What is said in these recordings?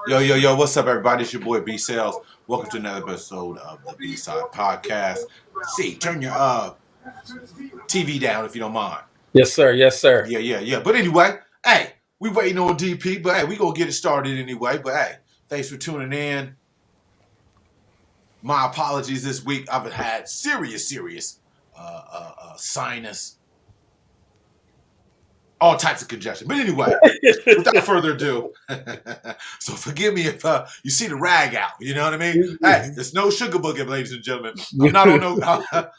Yo, what's up, everybody? It's your boy B Sales. Welcome to another episode of the B Side Podcast. See, turn your TV down if you don't mind. Yes, sir. Yes, sir. Yeah. But anyway, hey, we waiting on DP, but hey, we gonna get it started anyway. But hey, thanks for tuning in. My apologies this week. I've had serious sinus, all types of congestion. But anyway, without further ado, so forgive me if you see the rag out. You know what I mean? Hey, there's no sugar boogie, ladies and gentlemen. I'm not on no.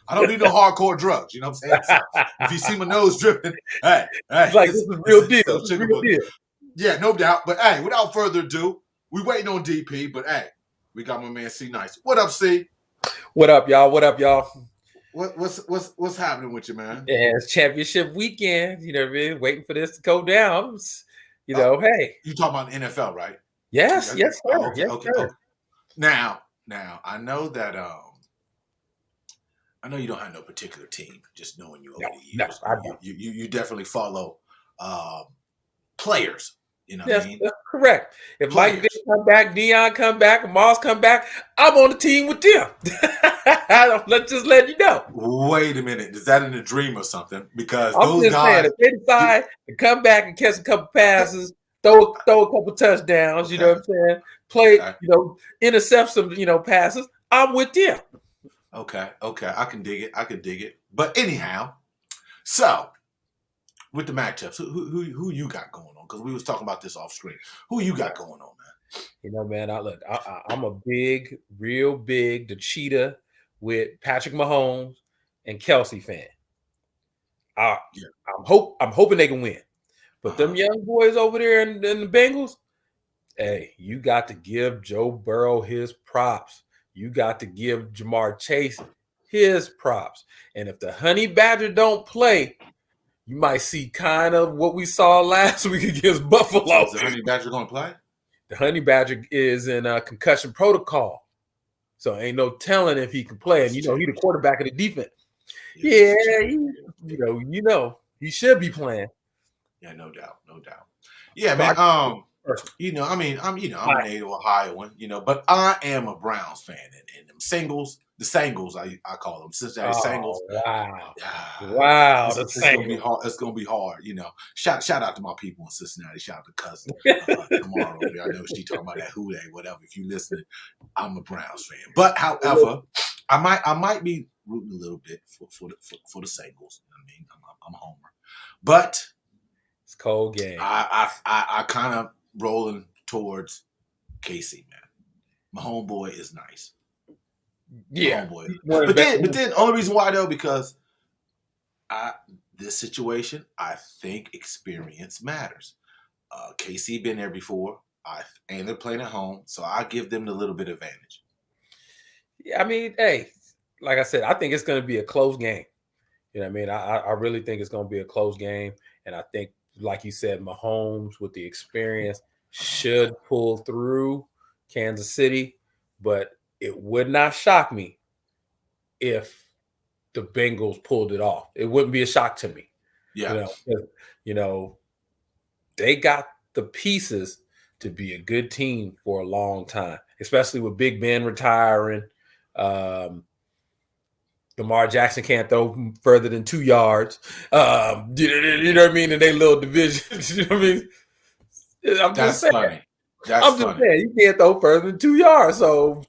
I don't need no hardcore drugs. You know what I'm saying? So if you see my nose dripping, hey, It's like this is real deal. This is real deal. Yeah, no doubt. But hey, without further ado, we waiting on DP. But hey, we got my man C Nice. What up, C? What up, y'all? What's happening with you, man? Yeah, it's championship weekend. You know what I mean? Waiting for this to go down. Hey. You talking about the NFL, right? Yes, sir. Okay. Now, I know that I know you don't have no particular team, just knowing you over the years. No, I don't. You definitely follow players. You know what I mean? That's correct. If Mike Vick come back, Deion come back, Moss come back, I'm on the team with them. Let's just let you know. Wait a minute. Is that in a dream or something? Because I'm those guys, if they decide to come back and catch a couple passes, throw a couple touchdowns, you know what I'm saying? Play, intercept some, passes, I'm with them. Okay. I can dig it. But anyhow, so with the matchups, who you got going on? Because we was talking about this off screen. Who you got going on, man? Man, I'm a real big, the cheetah with Patrick Mahomes and Kelsey fan. I'm hoping they can win. But them young boys over there in the Bengals, hey, you got to give Joe Burrow his props. You got to give Jamar Chase his props. And if the Honey Badger don't play, you might see kind of what we saw last week against Buffalo. Is the Honey Badger going to play? The Honey Badger is in a concussion protocol. So ain't no telling if he can play. And, he's the quarterback of the defense. Yeah, he should be playing. Yeah, no doubt. Yeah, man. I'm a native Ohioan, but I am a Browns fan. And them Singles, the Sangles, I call them Cincinnati Sangles. Wow. It's gonna be hard. It's gonna be hard, Shout out to my people in Cincinnati. Shout out to cousin tomorrow. I know she talking about that Houday, whatever. If you listening, I'm a Browns fan. But however, I might be rooting a little bit for the Sangles. I mean, I'm a homer, but it's cold game. I kind of rolling towards KC, man. My homeboy is nice. Yeah, but then only reason why though, because this situation, I think experience matters. KC been there before, and they're playing at home, so I give them the little bit advantage. Yeah, I mean, hey, like I said, I think it's going to be a close game. You know what I mean? I really think it's going to be a close game, and I think, like you said, Mahomes with the experience should pull through Kansas City, but it would not shock me if the Bengals pulled it off. It wouldn't be a shock to me. Yeah. They got the pieces to be a good team for a long time, especially with Big Ben retiring. Lamar Jackson can't throw further than 2 yards. You know what I mean? In their little division. You know what I mean? That's funny. Just saying, you can't throw further than 2 yards. So,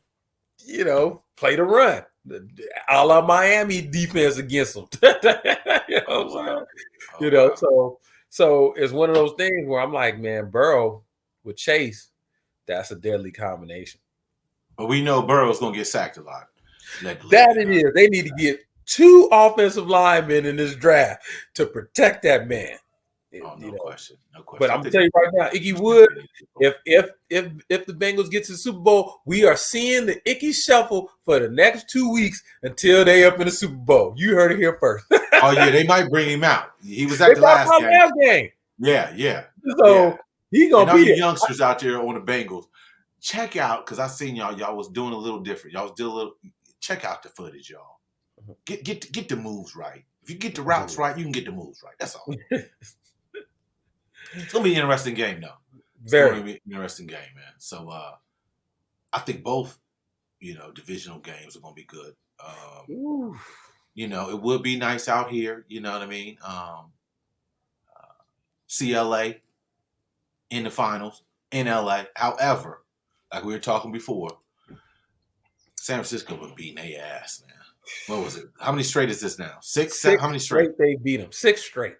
play the run. A la Miami defense against them. So it's one of those things where I'm like, man, Burrow with Chase, that's a deadly combination. But we know Burrow's going to get sacked a lot. That it is. They need to get 2 offensive linemen in this draft to protect that man. No question. But I'm gonna tell you right now, Icky Wood, if the Bengals get to the Super Bowl, we are seeing the Icky shuffle for the next 2 weeks until they up in the Super Bowl. You heard it here first. Oh yeah, they might bring him out. He was at the last game. Yeah. So he gonna be the youngsters out there on the Bengals. Check out, because I seen y'all was doing a little different. Y'all was doing a little. Check out the footage, y'all. Get the moves right. If you get the routes right, you can get the moves right. That's all. It's gonna be an interesting game, though. It's going to be an interesting game, man. So I think both, divisional games are going to be good. It would be nice out here. You know what I mean? CLA in the finals in LA. However, like we were talking before, San Francisco been beating their ass, man. What was it? How many straight is this now? Six? How many straight? They beat them. 6 straight.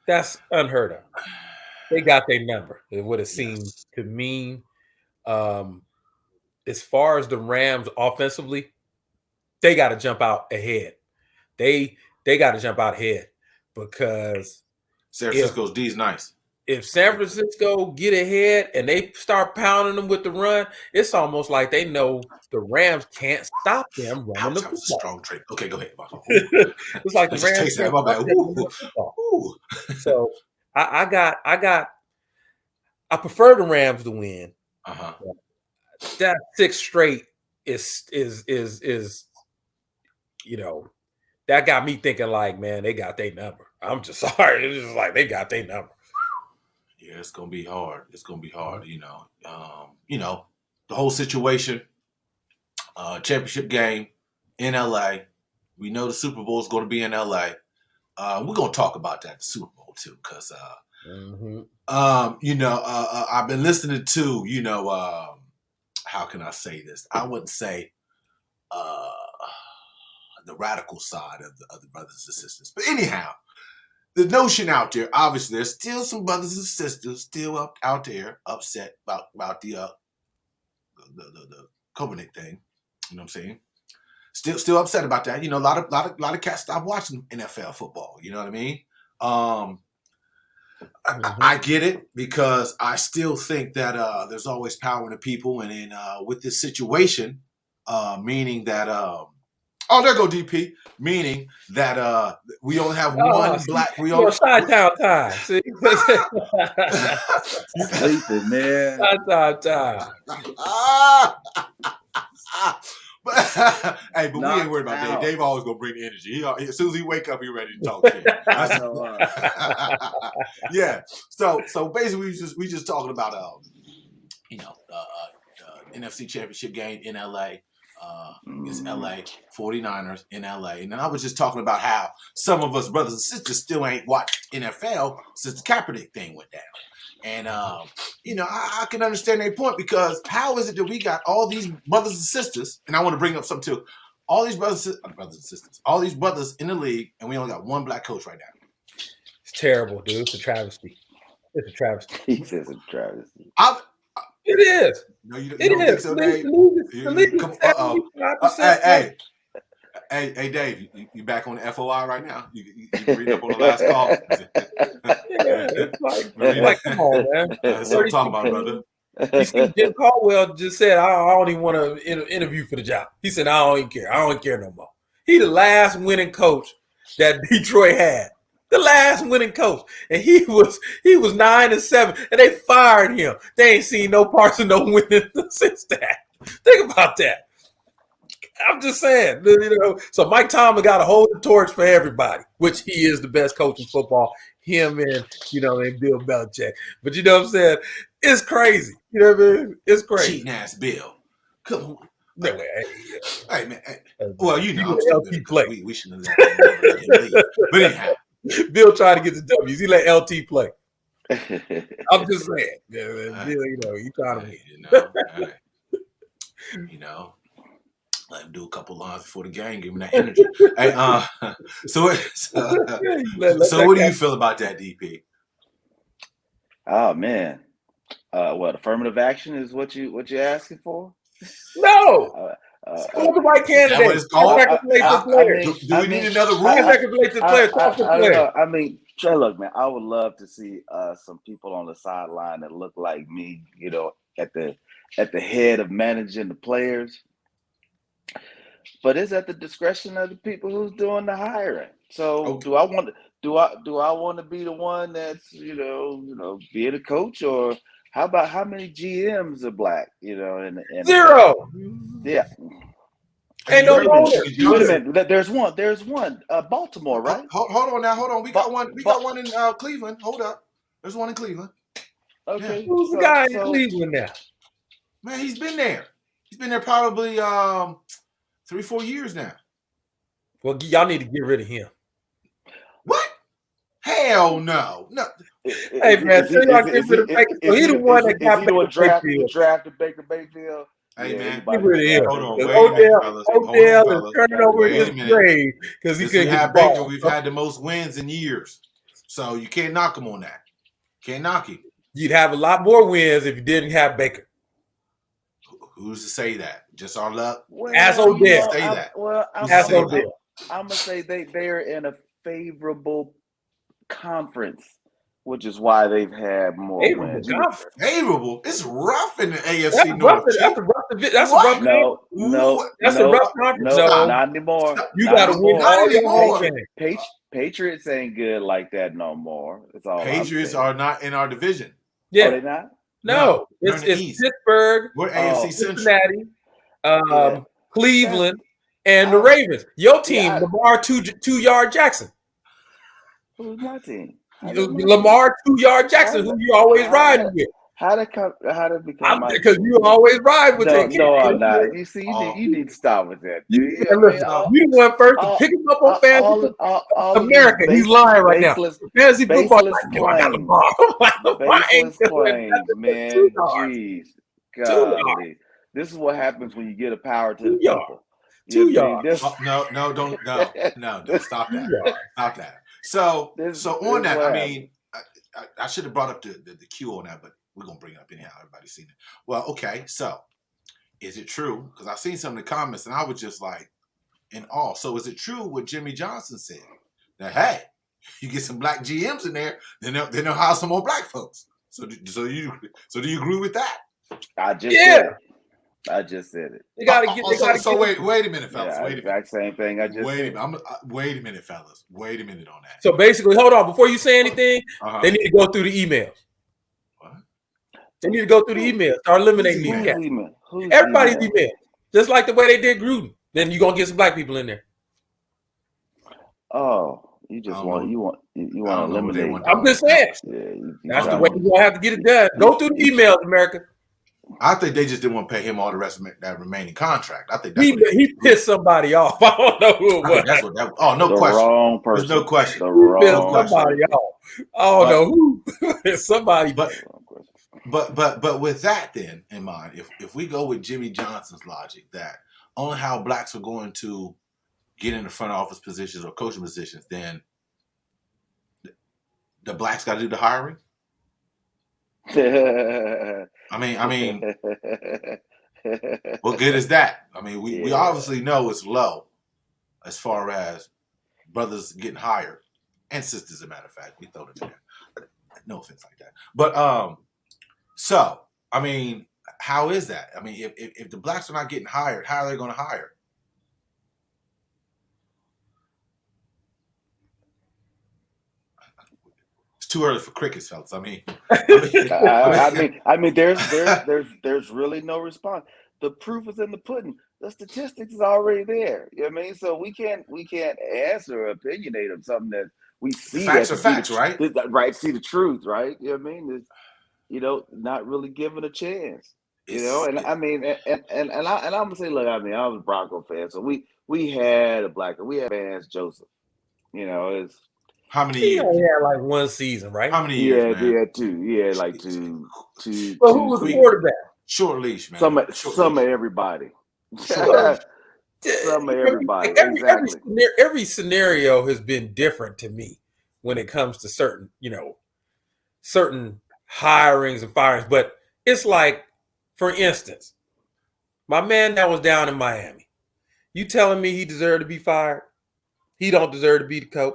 That's unheard of. They got their number. It would have seemed to me. As far as the Rams offensively, they got to jump out ahead. They got to jump out ahead because San Francisco's D's nice. If San Francisco get ahead and they start pounding them with the run, it's almost like they know the Rams can't stop them running the football. That was a strong trade. Okay, go ahead. It's like the Rams can't stop them running the football. So I prefer the Rams to win. That 6 straight is that got me thinking like, man, they got their number. I'm just sorry. It's just like they got their number. Yeah, it's gonna be hard. It's gonna be hard, the whole situation, championship game in LA. We know the Super Bowl is gonna be in LA. We're gonna talk about that, the Super Bowl too, because I've been listening to, how can I say this? I wouldn't say the radical side of the brothers and sisters. But anyhow, the notion out there, obviously, there's still some brothers and sisters still out there upset about the Kaepernick thing. You know what I'm saying? Still upset about that. A lot of cats stop watching NFL football. You know what I mean? I get it because I still think that there's always power in the people, and then with this situation, meaning that there go DP, meaning that we only have one black. We only side-town time. See? You sleeping, man? Side-town. But we ain't worried about Dave. Dave always gonna bring the energy. As soon as he wake up, he ready to talk shit. Yeah. So basically, we just talking about NFC Championship game in LA. It's LA 49ers in LA. And then I was just talking about how some of us brothers and sisters still ain't watched NFL since the Kaepernick thing went down. And, I can understand their point because how is it that we got all these brothers and sisters, and I want to bring up something too, all these brothers and sisters, all these brothers in the league, and we only got one black coach right now. It's terrible, dude. It's a travesty. It's a travesty. He says a travesty. It is. No, you don't think so, Dave? Hey, Dave, you back on the FOI right now? You read up on the last call? It's like, come on, man. That's what I'm talking about, brother. You see, Jim Caldwell just said, I don't even want to interview for the job. He said, I don't even care. I don't even care no more. He the last winning coach that Detroit had. The last winning coach. And he was 9-7, and they fired him. They ain't seen no parts of no winning since that. Think about that. I'm just saying, So Mike Tomlin got to hold the torch for everybody, which he is the best coach in football. Him and Bill Belichick. But you know what I'm saying? It's crazy. You know what I mean? It's crazy. Cheating ass Bill. Come on. No way. Hey man. Well, I'm LT play. We shouldn't have let him leave. But anyhow. Bill tried to get the W's. He let LT play. I'm just saying. Yeah, Bill, he trying to win. Let him do a couple lines before the game, give him that energy. Hey, so what do you feel about that, DP? Oh man, what affirmative action is what you asking for? No, call the right candidate. Do we need another rule? Talk to the player. I mean, look, man, I would love to see some people on the sideline that look like me, at the head of managing the players. But it's at the discretion of the people who's doing the hiring. So do I want to be the one that's being a coach, or how about how many GMs are black? And zero. Yeah. Ain't no owner. There's one. Baltimore, right? Hold on now. Hold on. We got one. We got one in Cleveland. Hold up. There's one in Cleveland. Okay. Who's the guy in Cleveland now? Man, he's been there. He's been there probably 3-4 years now. Well, y'all need to get rid of him. What? Hell no. No. Hey, man, tell y'all get rid of Baker. So he the one that got Baker drafted Baker Mayfield. Hey, man. Get rid of him. Hold on. Wait a minute, fellas. Odell is turning over in his grave because he couldn't get the ball. Baker, we've had the most wins in years. So you can't knock him on that. Can't knock him. You'd have a lot more wins if you didn't have Baker. Who's to say that? Just our luck? Ask Odell. Say that. Ask Odell. I'm going to say they're in a favorable conference, which is why they've had more wins. Favorable? It's rough in the AFC North. That's a rough No, that's a rough conference. No, not anymore. You got to win all your games. Patriots ain't good like that no more. That's all. Patriots are not in our division. Yeah, are they not? No, it's Pittsburgh, we're AFC Cincinnati, Cleveland, and the Ravens. Your team, Lamar 2-yard Jackson. Who's my team? Lamar 2-yard Jackson, who you always riding with. How did become my because you always ride with that kid. No, I'm not. You see, you need to stop with that. Dude. You the one first to pick him up on fantasy. America, he's lying right now. Fantasy football baseless claims, man. Jeez, golly. This is what happens when you get a power to the people. 2 yards. No, don't stop that. Stop that. So on that, I mean, I should have brought up the Q on that, but we're gonna bring it up anyhow. Everybody's seen it. Well, okay. So, is it true? Because I've seen some of the comments, and I was just like in awe. So, is it true what Jimmy Johnson said that hey, you get some black GMs in there, then they'll hire some more black folks? So do you agree with that? I just said it. They gotta get. So wait a minute, fellas. Yeah, wait a minute. Exact same thing. I just wait a minute, fellas. Wait a minute on that. So basically, hold on. Before you say anything, they need to go through the emails. What? They need to go through the emails. Start eliminating these cats. Everybody's email. Just like the way they did Gruden. Then you're gonna get some black people in there. Oh, you want to eliminate. I'm just saying. That's the way you're gonna have to get it done. Go through the emails, America. I think they just didn't want to pay him all the rest of that remaining contract. I think he pissed somebody off. I don't know who it was. That's what that. Oh, no question. Wrong person. There's no question. Pissed somebody off. I don't know who. Somebody. But with that then in mind, if we go with Jimmy Johnson's logic that only how blacks are going to get in the front office positions or coaching positions, then the blacks got to do the hiring. I mean, what good is that? I mean, we obviously know it's low as far as brothers getting hired and sisters, as a matter of fact. We throw it in there. No offense like that. But so I mean, how is that? I mean, if the blacks are not getting hired, how are they going to hire? Too early for crickets, fellas. I mean, there's really no response. The proof is in the pudding. The statistics is already there. You know what I mean? So we can't answer or opinionate on something that we see. The facts are facts, right? Right. See the truth, right? You know what I mean? It's, not really given a chance. And I'm gonna say, look, I mean, I was a Bronco fan, so we had a black, we had Vance Joseph. It's. How many years? He only had like one season, right? How many years? He had two. He had like two. Well, who was the quarterback? Short leash, man. Some of everybody. Some of everybody. Exactly. Every scenario has been different to me when it comes to certain hirings and firings. But it's like, for instance, my man that was down in Miami. You telling me he deserved to be fired? He don't deserve to be the coach.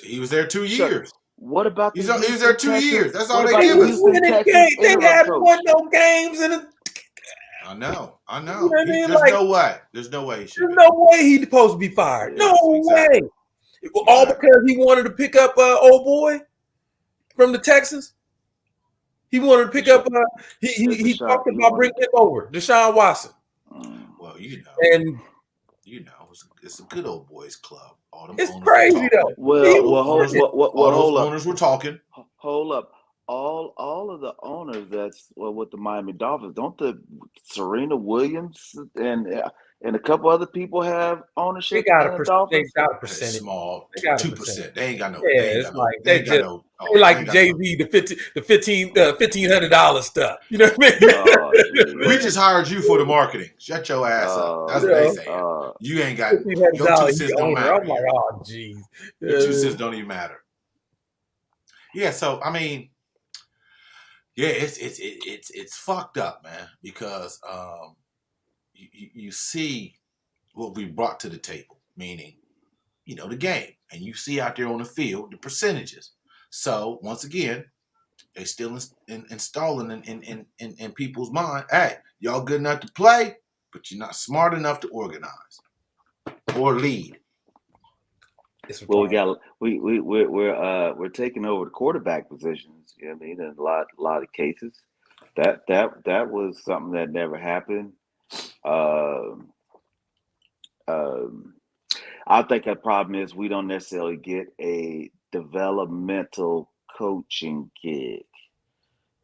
He was there 2 years. What about he was there 2 years? That's all they give us. They haven't won no games in a. I know. You know what I mean? There's no way. There's no way he should. There's no way he's supposed to be fired. No way. All because he wanted to pick up old boy from the Texans. He wanted to pick up. He talked about bringing him over, Deshaun Watson. Well, and it's a good old boys club. It's crazy though. Hold up. Owners were talking. Hold up. all of the owners that's with the Miami Dolphins, don't the Serena Williams and a couple other people have They ownership got in the Dolphins? a It's percentage. small, They got a 2%. They ain't got no. Yeah, They ain't it's got no. like They ain't got they no. they like ain't got Jay no- Z the $1,500 stuff. You know what I mean? Oh, geez. We just hired you for the marketing. Shut your ass up. That's what they saying. You ain't got your 2 $1,500 cents don't owner. matter. I'm like, oh, geez. Your 2 cents don't even matter. Yeah, so I mean, yeah, it's fucked up, man, because you see what we brought to the table, meaning, the game, and you see out there on the field the percentages. So once again, they still installing in people's mind, hey, y'all good enough to play, but you're not smart enough to organize or lead. Well, we're taking over the quarterback positions. You know what I mean? In a lot of cases, that was something that never happened. I think the problem is we don't necessarily get a developmental coaching gig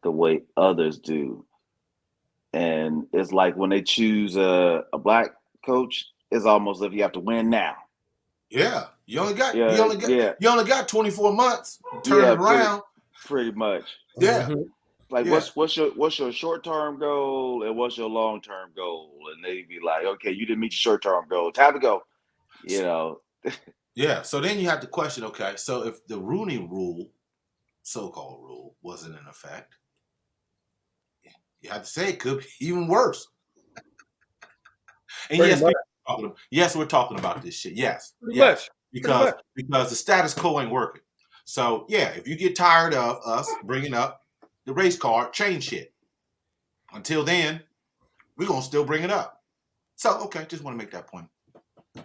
the way others do. And it's like when they choose a black coach, it's almost if you have to win now. Yeah, you only got Yeah, you only got 24 months to turn it around. Pretty much. Yeah. Mm-hmm. Like what's your short-term goal and what's your long-term goal? And they be like, okay, you didn't meet your short-term goal. Time to go. Yeah. So then you have to question, okay, so if the Rooney rule, so-called rule, wasn't in effect, you have to say it could be even worse. And yes, we're talking about this shit. Yes. Because the status quo ain't working. So yeah, if you get tired of us bringing up the race card, change shit. Until then, we're gonna still bring it up. So okay, just want to make that point.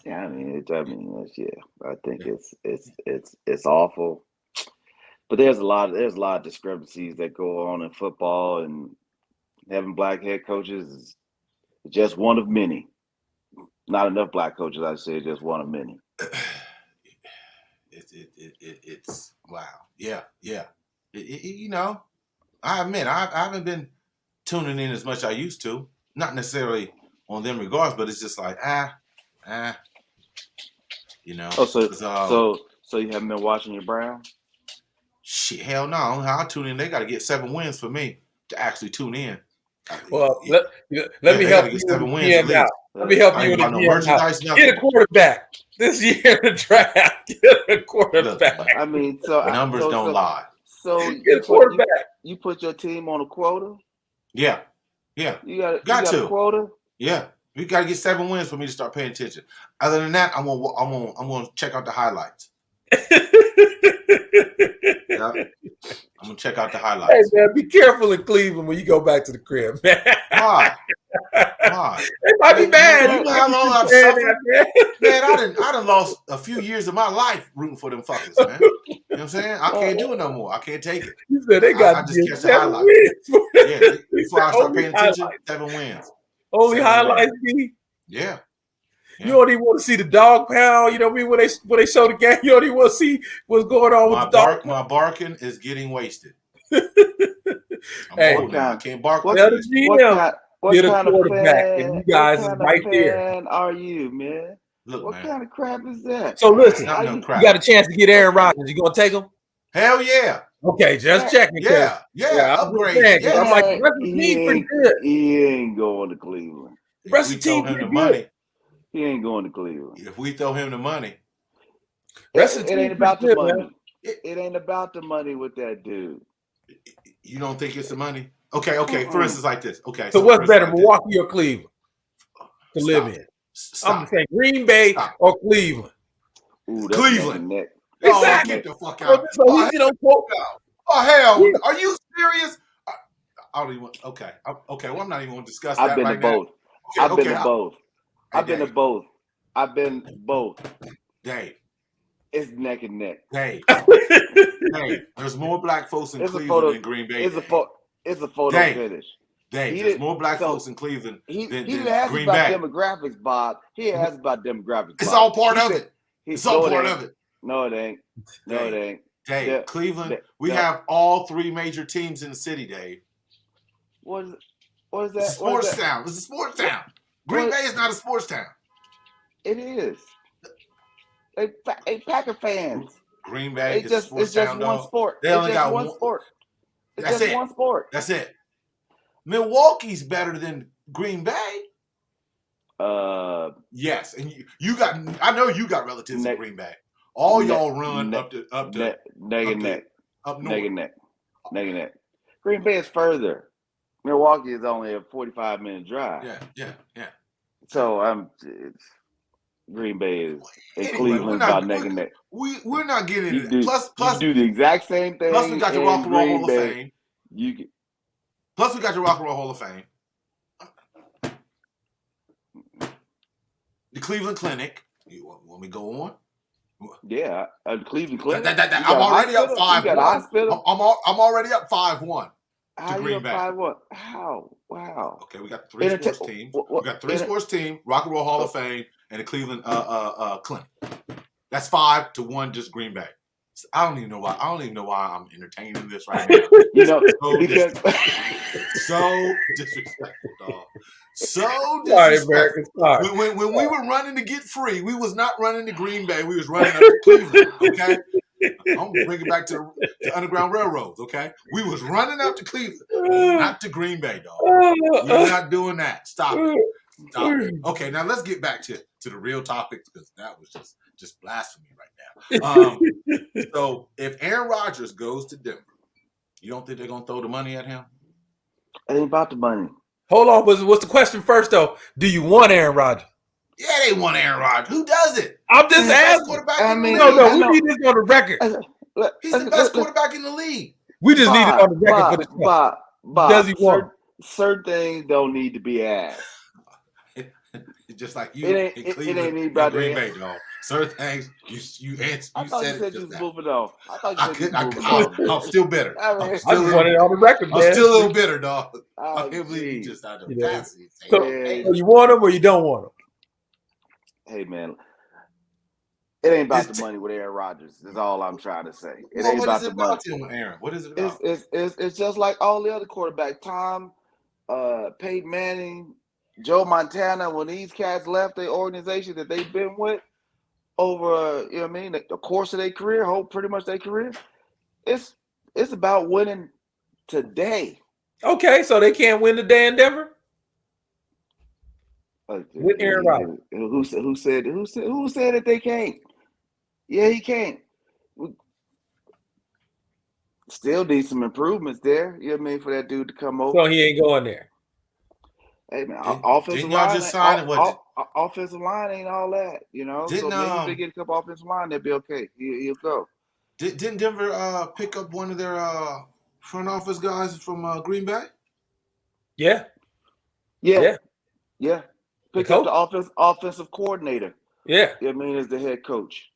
Yeah, I think it's awful. But there's a lot of discrepancies that go on in football, and having black head coaches is just one of many. Not enough black coaches, I'd say, just one of many. It's wow. Yeah. I admit I haven't been tuning in as much as I used to. Not necessarily on them regards, but it's just like So you haven't been watching your Browns? Shit, hell no. I'll tune in. They got to get 7 wins for me to actually tune in. Well, let me help you with the GM out. Let me help you with the GM out. Get a quarterback this year in the draft. Get a quarterback. Look, I mean, so numbers don't lie. So get a quarterback. You put your team on a quota? Yeah. You got a quota? Yeah. You got to get 7 wins for me to start paying attention. Other than that, I'm gonna check out the highlights. Yeah. I'm gonna check out the highlights. Hey man, be careful in Cleveland when you go back to the crib, man. Why? It might be bad. You know how long I've suffered? Man, I done lost a few years of my life rooting for them fuckers, man. You know what I'm saying? I can't do it no more. I can't take it. You said they got I just catch the highlights. Yeah, before I start paying attention, 7 wins. Only highlights, B? Yeah. You don't even want to see the dog pound. You know what I mean? When they show the game, you don't even want to see what's going on with the dog. My barking is getting wasted. Hey, I can't bark. What kind of quarterback? And you guys is right there. Are you, man? Look, what kind of crap is that? So listen, you got a chance to get Aaron Rodgers. You gonna take him? Hell yeah. Okay, just checking. Yeah. Upgrade. Yeah. I'm like, pretty good. He ain't going to Cleveland. Rest of the team pretty good. He ain't going to Cleveland. If we throw him the money, it ain't about the money. It ain't about the money with that dude. You don't think it's the money? Okay. For instance, like this. Okay. So what's better, Milwaukee or Cleveland to live in? I'm saying Green Bay or Cleveland. Ooh, Cleveland. Exactly. Get the fuck out. Oh hell! Are you serious? I don't even. Okay. Well, I'm not even going to discuss that. I've been to both. I've been to both. Dave. It's neck and neck. Dave. There's more black folks in Cleveland than Green Bay. It's a photo finish. Dave, there's more black folks in Cleveland than Green Bay. He didn't ask about demographics, Bob. He asked about demographics. It's all part of it. It's all part of it. No, it ain't. No, it ain't. Dave, Cleveland, we have all three major teams in the city, Dave. What is that? It's a sports town. It's a sports town. Green Bay is not a sports town. It is. Hey, Packer fans. Green Bay is a sports town, It's just one sport. They only got one sport. That's it. One sport. That's it. Milwaukee's better than Green Bay. Yes, and you got. I know you got relatives in Green Bay. All y'all run up north. Green Bay is further. Milwaukee is only a 45-minute drive. Yeah. So Green Bay is Cleveland about neck and neck. We're not getting it. Plus, you do the exact same thing. Plus, we got your Rock and Roll Hall of Fame. Plus, we got your Rock and Roll Hall of Fame. The Cleveland Clinic. You want me to go on? Yeah, Cleveland Clinic. I'm already up 5-1. I'm already up 5-1 to Green Bay. 5-1. How? Wow. Okay, we got three sports teams. We got three sports teams: Rock and Roll Hall of Fame and the Cleveland Clinic. That's 5-1, just Green Bay. I don't even know why. I'm entertaining this right now. So disrespectful, dog. So disrespectful. Sorry. When we were running to get free, we was not running to Green Bay. We was running up to Cleveland. Okay, I'm gonna bring it back to Underground Railroads. Okay, we was running up to Cleveland, not to Green Bay, dog. We're not doing that. Stop it. Okay, now let's get back to the real topics because that was just blasphemy right now. So if Aaron Rodgers goes to Denver, you don't think they're gonna throw the money at him? It ain't about the money. Hold on. What's the question first though? Do you want Aaron Rodgers? Yeah, they want Aaron Rodgers. Who does it? I'm just asking. No, we need this on the record. He's the best quarterback in the league. We just need it on the record for the Bob, does he want? Certain things don't need to be asked. Just like you, it ain't about Green Bay, dog. Certain things you answered. I thought you said you was moving on. I'm still bitter. I just want it on the record, man. I'm still a little bitter, dog. I can't believe you just out of capacity. So you want him or you don't want him? Hey, man. It ain't about the money with Aaron Rodgers. That's all I'm trying to say. It ain't about the money. Aaron? What is it about? It's just like all the other quarterbacks. Tom, Peyton Manning, Joe Montana, when these cats left the organization that they've been with over, the course of their career, pretty much their career, it's about winning today. Okay, so they can't win today in Denver? With Aaron Rodgers. Who said that they can't? Yeah, he can't. Still need some improvements there. You know what I mean, for that dude to come over. So he ain't going there. Hey man, offensive line ain't all that, So maybe if they get a couple offensive line, they'll be okay. He'll go. Didn't Denver pick up one of their front office guys from Green Bay? Yeah. Pick up the offensive coordinator. Yeah. You know what I mean, as the head coach.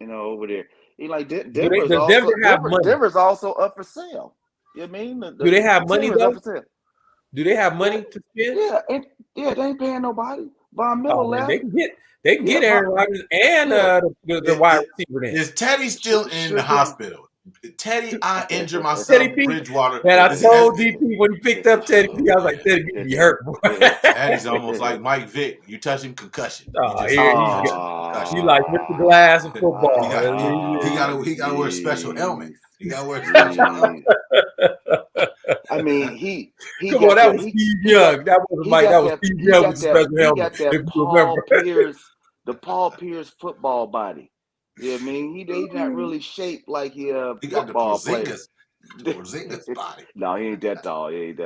Over there. He like Denver's also up for sale. You know what I mean? Do they have money though? Do they have money to spend? Yeah, they ain't paying nobody. Von Miller left. They can get Aaron Rodgers and the wide receiver. Is Teddy still in the hospital? Teddy, I injured myself in Bridgewater. And I told DP when he picked up Teddy P, I was like, Teddy P, you hurt. Teddy's almost like Mike Vick. You touch him, concussion. You like Mr. Glass in football. He got to wear a special helmet. He got to wear a special helmet. I mean, he come on, that was Steve Young. That wasn't Mike. That was Steve Young with the special helmet. He got the Paul Pierce football body. Yeah, I mean, he's not really shaped like he football player. The Porzingis body. No, he ain't that tall. I'm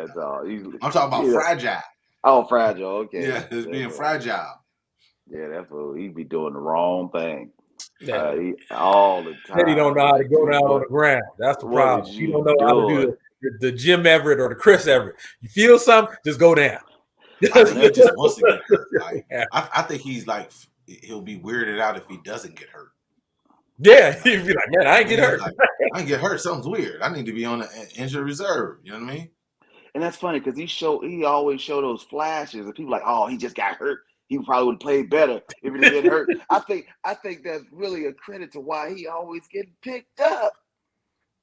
talking about fragile. Oh, fragile. Okay. Yeah, it's being fragile. Yeah, that's what he be doing the wrong thing. All the time. He don't know how to go down on the ground. That's the problem. He don't know how to do the Jim Everett or the Chris Everett. You feel something, just go down. I think he just wants to get hurt. I think he'll be weirded out if he doesn't get hurt. Yeah, he'd be like, man, I ain't get hurt. I ain't get hurt. Something's weird. I need to be on the injured reserve. You know what I mean? And that's funny because he always show those flashes, and people like, oh, he just got hurt. He probably would have played better if he didn't get hurt. I think that's really a credit to why he always getting picked up.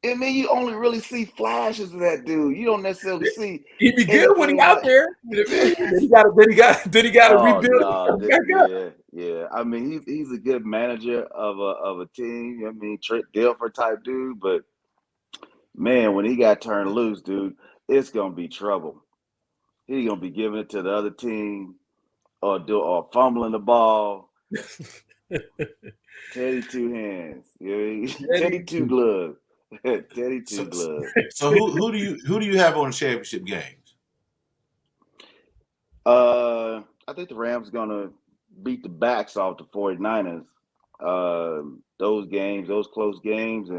I mean, you only really see flashes of that dude. You don't necessarily see. He be good when he out there. Then he got to rebuild. Yeah. I mean, he's a good manager of a team. I mean, Trent Dilfer type dude, but man, when he got turned loose, dude, it's gonna be trouble. He's gonna be giving it to the other team or fumbling the ball. Teddy two hands. Teddy two gloves. Teddy two gloves. So who do you have on the championship games? I think the Rams gonna beat the backs off the 49ers. Those games, those close games,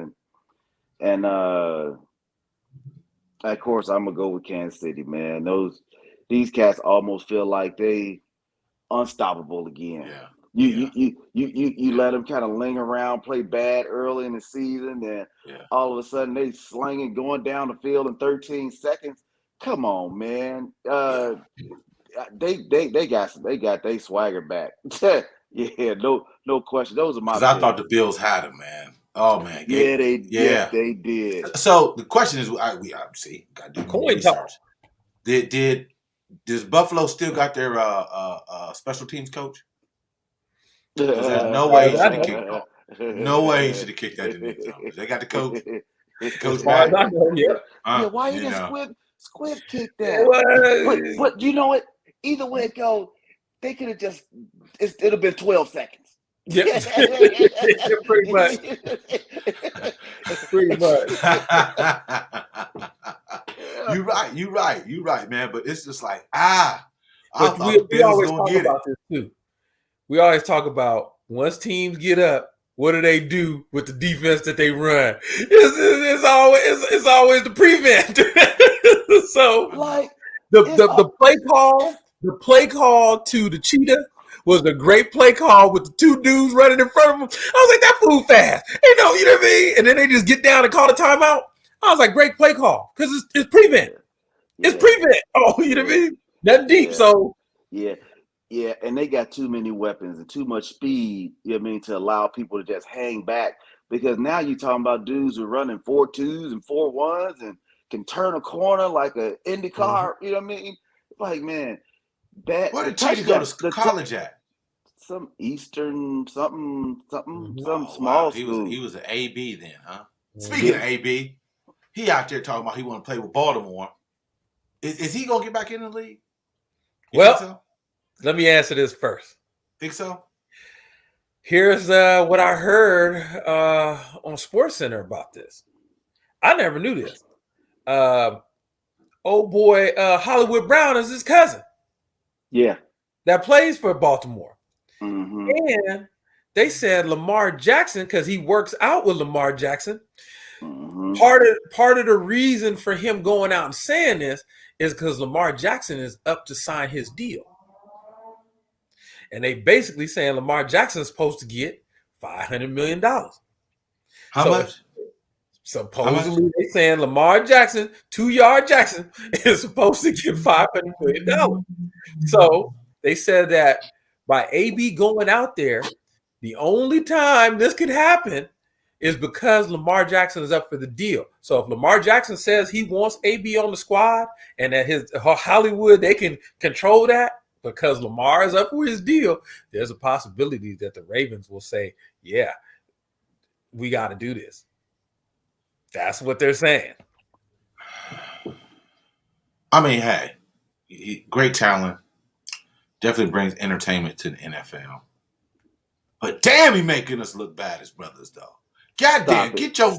and of course I'm gonna go with Kansas City, man. These cats almost feel like they unstoppable again. Yeah. You let them kind of linger around, play bad early in the season, and all of a sudden they slinging, going down the field in 13 seconds. Come on, man. They got their swagger back. Yeah, no question. Those are my. Because I thought the Bills had them, man. Oh man. They did. So the question is, we obviously got to do more research. Does Buffalo still got their special teams coach? There's no way he should have kicked off. No way he should have kicked that to Nick Thomas. They got the coach. Coach back. Why you didn't squid kick that? But you know what? Either way it goes, they could have just. It'd have been 12 seconds. Yeah, pretty much. Pretty much. You're right, man. But it's just like I thought the Bills was gonna get it. This too. We always talk about once teams get up, what do they do with the defense that they run? It's always the prevent. So like the play call to the cheetah was a great play call with the two dudes running in front of them. I was like, that fool fast. You know what I mean? And then they just get down and call the timeout. I was like, great play call because it's prevent. It's prevent. Oh, you know what I mean? Nothing deep. So yeah, and they got too many weapons and too much speed. You know what I mean, to allow people to just hang back, because now you're talking about dudes who are running 4.2s and 4.1s and can turn a corner like an Indy car. You know what I mean? Like, man. Where did Cheetah go to college at? Some Eastern some small school. He was an AB then, huh? Speaking of AB, he out there talking about he want to play with Baltimore. Is he gonna get back in the league? Well, let me answer this first. Think so? Here's what I heard on SportsCenter about this. I never knew this. Old boy Hollywood Brown is his cousin. Yeah. That plays for Baltimore. Mm-hmm. And they said Lamar Jackson, because he works out with Lamar Jackson. Mm-hmm. Part of the reason for him going out and saying this is because Lamar Jackson is up to sign his deal. And they basically saying Lamar Jackson is supposed to get $500 million. How much? Supposedly they saying Lamar Jackson, 2-yard Jackson, is supposed to get $500 million. So they said that by AB going out there, the only time this could happen is because Lamar Jackson is up for the deal. So if Lamar Jackson says he wants AB on the squad and that his Hollywood, they can control that because Lamar is up for his deal, there's a possibility that the Ravens will say, yeah, we got to do this. That's what they're saying. I mean, hey, great talent. Definitely brings entertainment to the NFL. But damn, he making us look bad as brothers, though. God damn, get your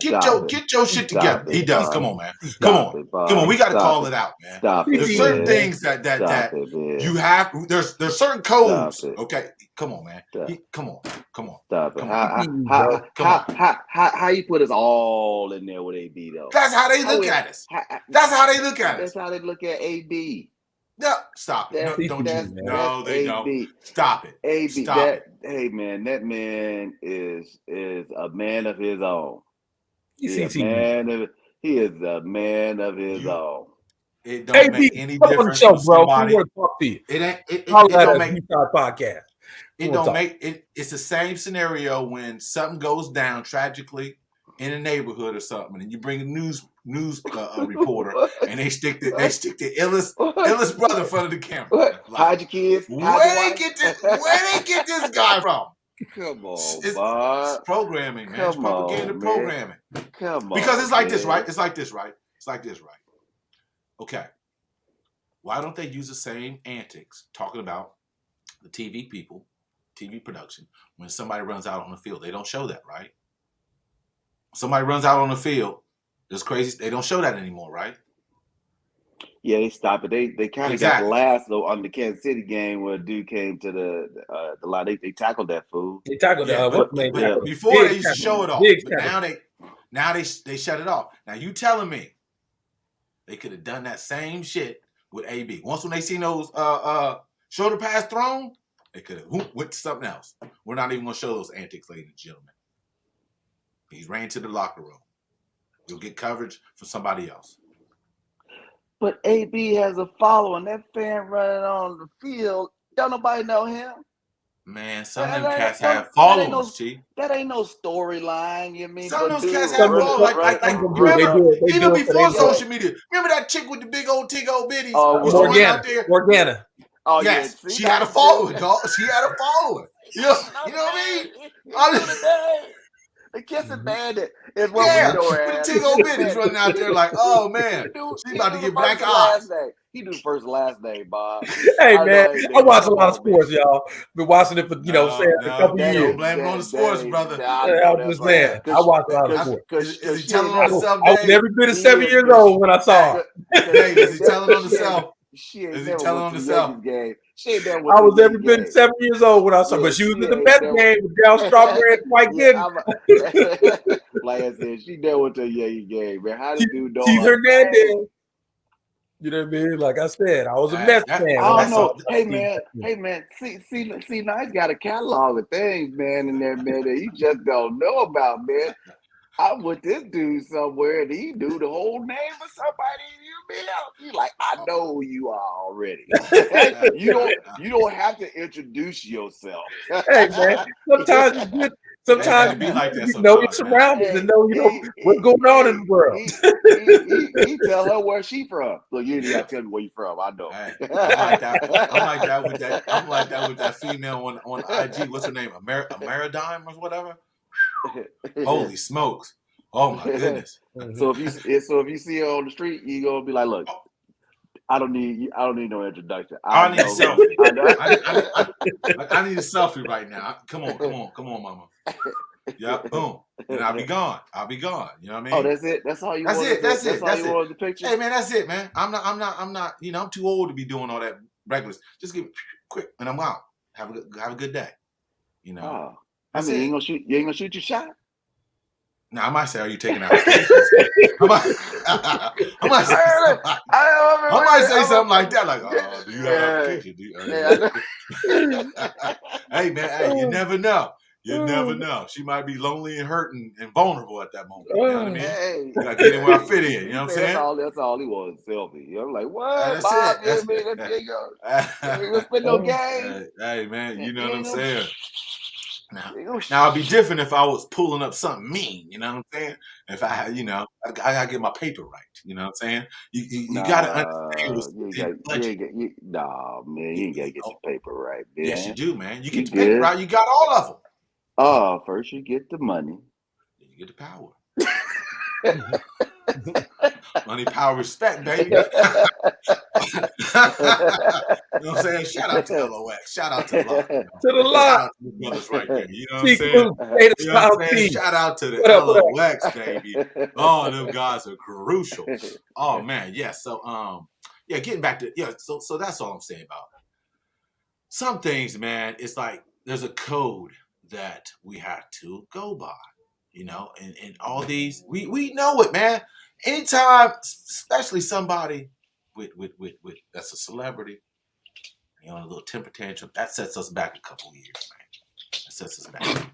shit together. He does. Come on, man. Come on. We got to call it out, man. There's certain things that you have. There's certain codes. Okay, come on, man. Come on. Stop it. How you put us all in there with AB though? That's how they look at us. That's how they look at us. That's how they look at AB. No, stop it. No, they don't. Stop it. AB, stop it. Hey man, that man is a man of his own. He is a man of his own. It don't make any difference. Show, bro. We want to talk to you. It don't make podcast. It don't make it. It's the same scenario when something goes down tragically in a neighborhood or something, and you bring a news reporter, and they stick the illest brother in front of the camera. What? Like, Hide your kids. Where they get this guy from? Come on, It's Bob. programming, man. It's Come propaganda on, man. programming. Come on. Because it's like this, man. right? It's like this, right? It's like this, right? Okay. Why don't they use the same antics talking about the TV people, TV production, when somebody runs out on the field? They don't show that, right? Somebody runs out on the field, it's crazy. They don't show that anymore, right? Yeah, they stopped it. They kind of got the last though on the Kansas City game where a dude came to the line. They tackled that fool. They tackled but before they used to show it off. But now they shut it off. Now you telling me they could have done that same shit with AB. Once when they seen those shoulder pass thrown, they could have went to something else. We're not even gonna show those antics, ladies and gentlemen. He's ran to the locker room. You'll get coverage from somebody else. But AB has a following. That fan running on the field, don't nobody know him. Man, some of them cats have followers, Chief. That ain't no storyline. You mean some of those cats have followers? Like remember, even before social media. Remember that chick with the big old tig-old bitties? Morgana. Oh yes, yeah. She had a following, dog. She had a following. You know what I mean? The kissing bandit is what we know. Yeah, with the tig-old bitties running out there like, oh man, she about to get black eyes. He do first and last name, Bob. Hey man, I watch a lot of sports, y'all. Been watching it for a couple years. Don't blame it on the sports, brother. I'm just saying. I watch a lot of sports. Is he telling on himself? I was every bit of 7 years old when I saw it. Is he telling on himself? Is he telling on himself? I was every bit 7 years old when I saw, but she was in the best game with Down Strawberry and White Kid. Like I said, she never went to a Yankee game, man. How did you know? She's her dad. You know what I mean? Like I said, I was a Mets fan. I don't know. Hey man. See, now he's got a catalog of things, man, in there, man, that you just don't know about, man. I'm with this dude somewhere, and he knew the whole name of somebody. You like, I know who you are already. you don't have to introduce yourself. Hey man, sometimes it's good. Sometimes be like that. You know your surroundings and know what's going on in the world. He tell her where she from. Look, you ain't gotta tell me where you from. I know. Hey, I'm like that with that female on IG. What's her name? Ameridime or whatever. Holy smokes! Oh my goodness! So if you see her on the street, you gonna be like, look. I don't need no introduction. I need a selfie. I need a selfie right now. Come on, mama. Yeah, boom. And I'll be gone. You know what I mean? Oh, that's it. That's all you want. That's it. That's all you want the picture. Hey man, that's it, man. I'm not. You know, I'm too old to be doing all that regular. Just give it quick, and I'm out. Have a good day. You know. Oh. I mean, you ain't gonna shoot your shot. Now I might say, "Are you taking out?" I might say something like that, like, "Oh, do you have application? Hey man, hey, you never know. You never know. She might be lonely and hurting and vulnerable at that moment. You know what I mean? Hey. You gotta get in where I fit in. You know what I'm saying? That's all he was, selfie. You know, like what? Bob, you go spend no game. Hey man, you know what I'm saying? Now it'd be different if I was pulling up something mean, you know what I'm saying? If I had, I gotta get my paper right, you know what I'm saying? You gotta understand. Nah, man, you ain't gotta get your paper right, man. Yes, you do, man. You get the paper right, you got all of them. Oh, first you get the money. Then you get the power. Money, power, respect, baby. You know what I'm saying? Shout out to LOX. Shout out to LOX. To the lot. Brothers right there. You know what I'm saying? You know what I'm saying? Shout out to the LOX, baby. Oh, them guys are crucial. Oh man, yeah. So getting back to so that's all I'm saying about some things, man. It's like there's a code that we have to go by. And all these we know it, man. Anytime, especially somebody with that's a celebrity, a little temper tantrum, that sets us back a couple of years, man. That sets us back.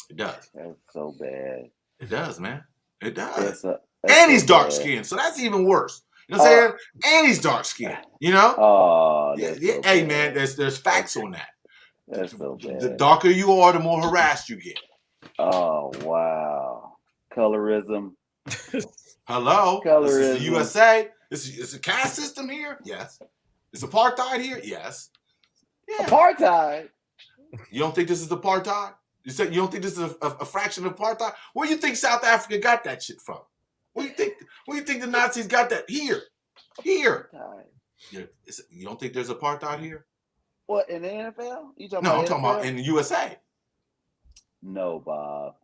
It does. That's so bad. It does, man. It does. And he's dark skinned, so that's even worse. You know what I'm saying? And he's dark skinned. Oh, yeah. Hey, man, there's facts on that. That's so bad. The darker you are, the more harassed you get. Oh wow. Colorism. Hello? This is the Colorism. USA. It's a caste system here? Yes. Is apartheid here? Yes. Yeah. Apartheid. You don't think this is apartheid? You don't think this is a fraction of apartheid? Where do you think South Africa got that shit from? Where do you think the Nazis got that? Here. Apartheid. You don't think there's apartheid here? What, in the NFL? You talking No, about I'm talking about in the USA. No, Bob.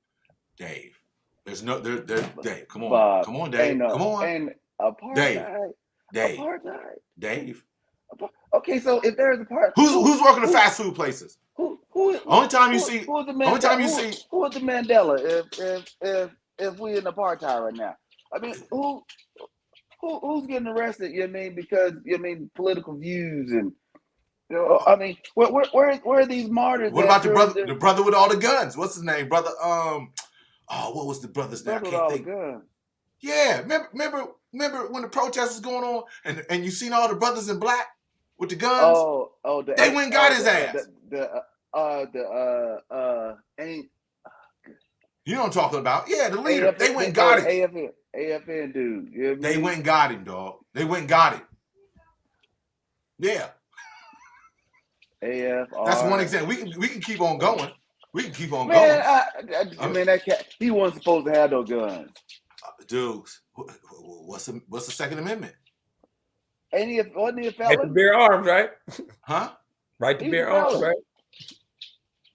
Dave. There's no Dave. Come on. Bob, Come on, Dave. Come on. And apartheid. Dave. Apartheid. Dave. Okay, so if there's apartheid, Who's working the fast food places? Only time you see who is the Mandela if we in apartheid right now? I mean, who's getting arrested? You know what I mean? Because political views and I mean, where are these martyrs? What about the brother with all the guns? What's his name, brother? What was the brother's name? I can't think. Yeah, remember when the protest was going on and you seen all the brothers in black with the guns? They went and got his ass. Ain't. You know what I'm talking about? Yeah, the leader. They went and got him. AFN dude. You know they went and got him, dog. They went and got him. Yeah. AFR. That's one example. We can keep on going. We can keep on going. I mean, that cat, he wasn't supposed to have no guns. Dudes, what's the Second Amendment? Wasn't he a felon? Right to bear arms, right? Huh? Right to bear arms, right?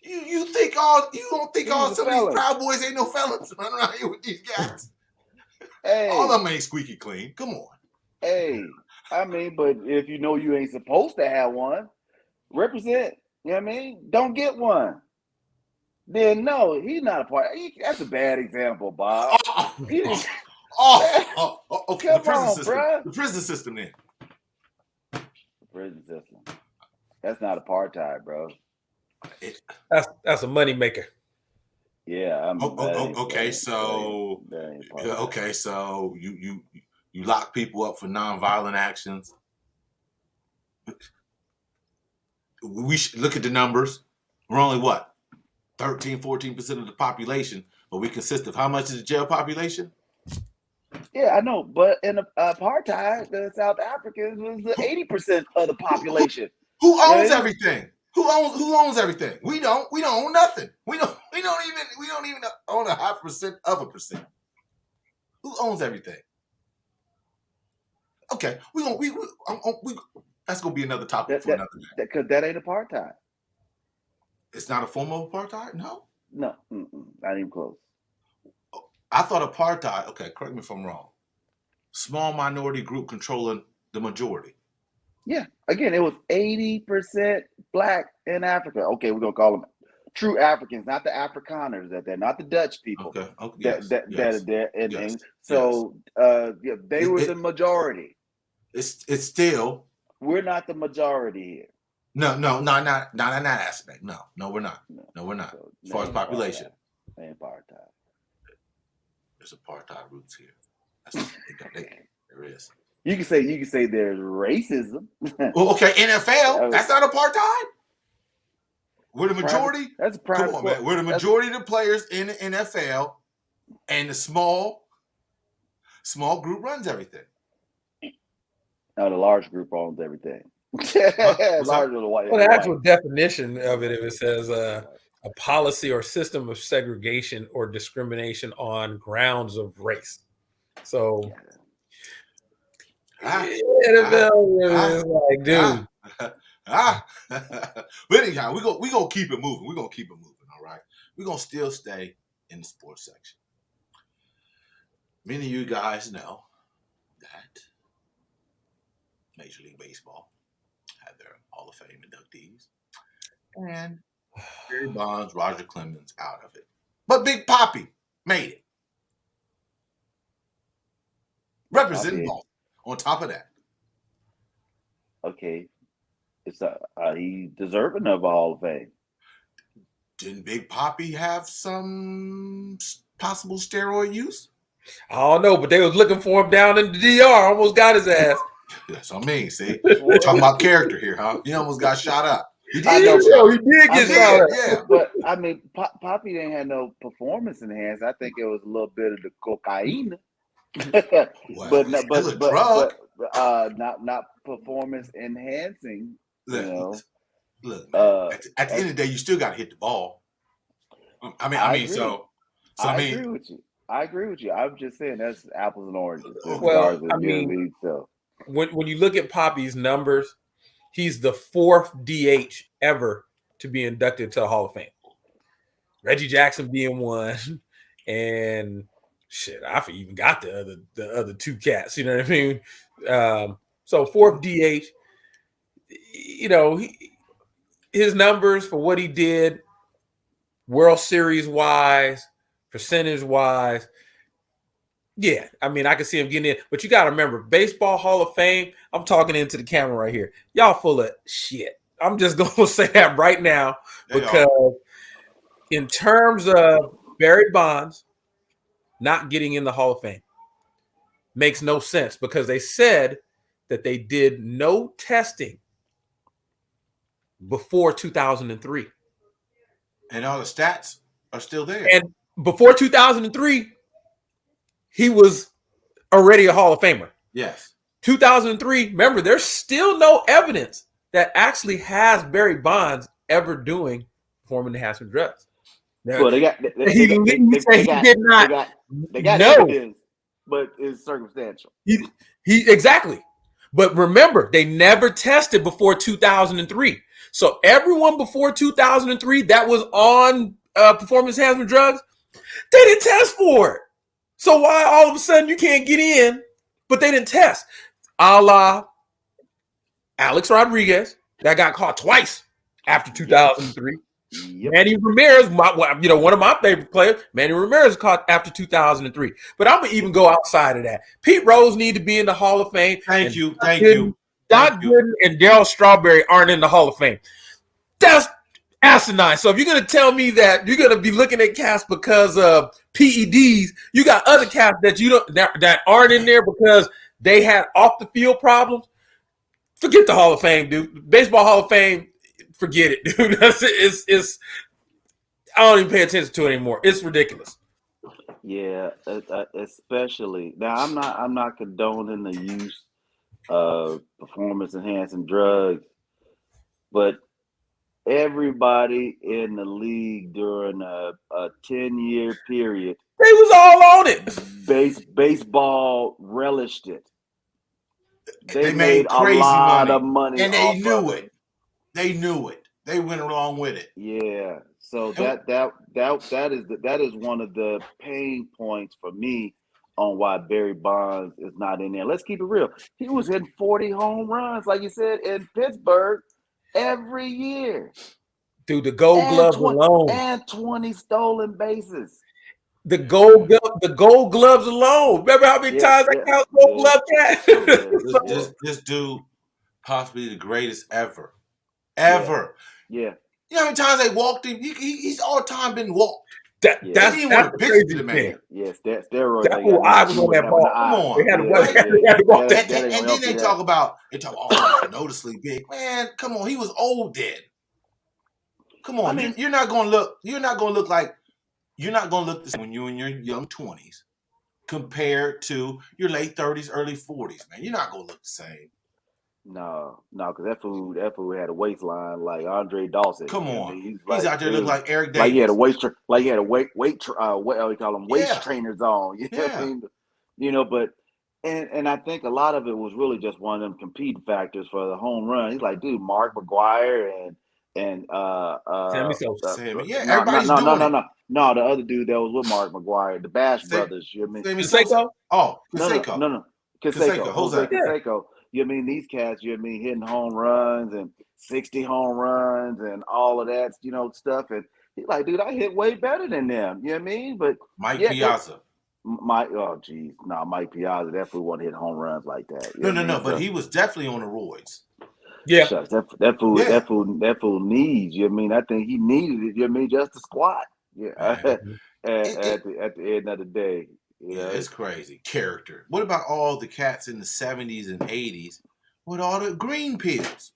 You don't think all some of these Proud Boys ain't no felons running around here with these guys? Hey, all of them ain't squeaky clean. Come on. Hey, I mean, but if you know you ain't supposed to have one, represent. You know what I mean? Don't get one. Then no, he's not a part. That's a bad example, Bob. Okay. Come on, bro. The prison system, then. The prison system. That's not apartheid, bro. That's a money maker. Yeah. Okay, so you lock people up for nonviolent actions. We should look at the numbers. We're only what? 13-14% of the population, but we consist of how much is the jail population? Yeah, I know, but in apartheid, the South Africans was the 80% of the population. Who owns everything? Who owns everything? We don't own nothing. We don't even own 0.5% of a percent. Who owns everything? Okay, that's gonna be another topic for another day. Because that ain't apartheid. It's not a form of apartheid? No, not even close. I thought apartheid. Okay, correct me if I'm wrong. Small minority group controlling the majority. Yeah, again, it was 80% black in Africa. Okay, we're gonna call them true Africans, not the Afrikaners. They're not the Dutch people. Okay. That are there, and so they were the majority. It's still. We're not the majority here. No, not in that aspect. No, we're not. No, we're not. So, as far as population, ain't apartheid. There's apartheid roots here. There is. You can say there's racism. Well, okay, NFL. That's not apartheid. We're the majority. That's a private. Come on, man. We're the majority of the players in the NFL, and the small group runs everything. No, the large group owns everything. The actual definition of it, if it says a policy or system of segregation or discrimination on grounds of race. So NFL is like, dude. But anyhow, we gonna keep it moving. We're gonna keep it moving, all right? We're gonna still stay in the sports section. Many of you guys know that Major League Baseball had their Hall of Fame inductees. And Barry Bonds, Roger Clemens out of it. But Big Papi made it. Representing Boston on top of that. Okay. It's he deserving of a Hall of Fame. Didn't Big Papi have some possible steroid use? I don't know, but they was looking for him down in the DR. Almost got his ass. That's what I mean, see? We're talking about character here, huh? He almost got shot up. He I did know, get shots. He did I get mean, shot. Yeah. but I mean, Poppy didn't have no performance enhanced. I think it was a little bit of the cocaine, Well, but it's no, still a drug. not performance enhancing. You Look, know, look, man. uh, At the end of the day, you still got to hit the ball. I agree. So I I mean, agree with you. I agree with you. I'm just saying that's apples and oranges as Well, far as the I mean, league. So when you look at Poppy's numbers, he's the 4th DH ever to be inducted to the Hall of Fame. Reggie Jackson being one, and shit, I even got the other 2 cats. You know what I mean? So 4th DH. You know, his numbers for what he did, World Series wise, percentage wise. Yeah, I mean, I can see him getting in, but you got to remember, Baseball Hall of Fame. I'm talking into the camera right here. Y'all full of shit. I'm just going to say that right now because in terms of Barry Bonds not getting in the Hall of Fame makes no sense because they said that they did no testing before 2003. and all the stats are still there. And before 2003, he was already a Hall of Famer. Yes. 2003, remember, there's still no evidence that actually has Barry Bonds ever doing performance enhancing drugs. Now, well, they got no. evidence, but it's circumstantial. He exactly. But remember, they never tested before 2003. So everyone before 2003 that was on performance enhancement drugs, they didn't test for it. So why all of a sudden you can't get in, but they didn't test? A la Alex Rodriguez that got caught twice after 2003. Yep. Manny Ramirez, one of my favorite players, Manny Ramirez caught after 2003. But I'm gonna even go outside of that. Pete Rose need to be in the Hall of Fame. Thank you. Thank Doc you. Gooden and Darryl Strawberry aren't in the Hall of Fame. That's asinine. So if you're gonna tell me that you're gonna be looking at cats because of PEDs, you got other cats that you don't that aren't in there because they had off the field problems. Forget the Hall of Fame, dude. Baseball Hall of Fame, forget it, dude. It's I don't even pay attention to it anymore. It's ridiculous. Yeah, especially now. I'm not condoning the use of performance enhancing drugs, but everybody in the league during a 10-year period, They was all on it. Baseball relished it. They made crazy a lot money, of money, and they knew it. it. They knew it. They went along with it. Yeah, so And that is one of the pain points for me on why Barry Bonds is not in there. Let's keep it real. He was hitting 40 home runs, like you said, in Pittsburgh every year. Dude, the Gold Gloves alone, and 20 stolen bases. The Gold Gloves alone. Remember how many times I count Gold Glove cat? This dude, possibly the greatest ever. Ever. Yeah. You know how many times they walked him? He's all time been walked. That's the crazy thing. Yes, that steroids. That's who I was on that ball. Come on. They had to walk that. And then they talk about, oh, noticeably big. Man, come on. He was old then. Come on. I mean, you're not going to look the same when you're in your young 20s compared to your late 30s, early 40s, man. You're not going to look the same. No, because that fool had a waistline like Andre Dawson. Come on, he's out there looking like Eric Davis. Like he had a weight what we call them waist trainers on. You know what I mean? You know, but and I think a lot of it was really just one of them competing factors for the home run. He's like, dude, Mark McGwire and Sammy. Yeah, everybody's doing it. No, the other dude that was with Mark McGwire, the Bash brothers. You know what I mean? Canseco? Oh, Canseco. No. Canseco. Jose Canseco. You know what I mean? These cats, you know what I mean, hitting home runs and 60 home runs and all of that, stuff. And he's like, dude, I hit way better than them. You know what I mean? But Mike Piazza. Mike Piazza definitely wasn't hitting home runs like that. No, but he was definitely on the roids. Yeah. Shucks, that fool needs, you know what I mean? I think he needed it, you know what I mean, just to squat. Yeah. At the end of the day. Yeah, it's crazy. Character. What about all the cats in the 70s and 80s with all the green pills?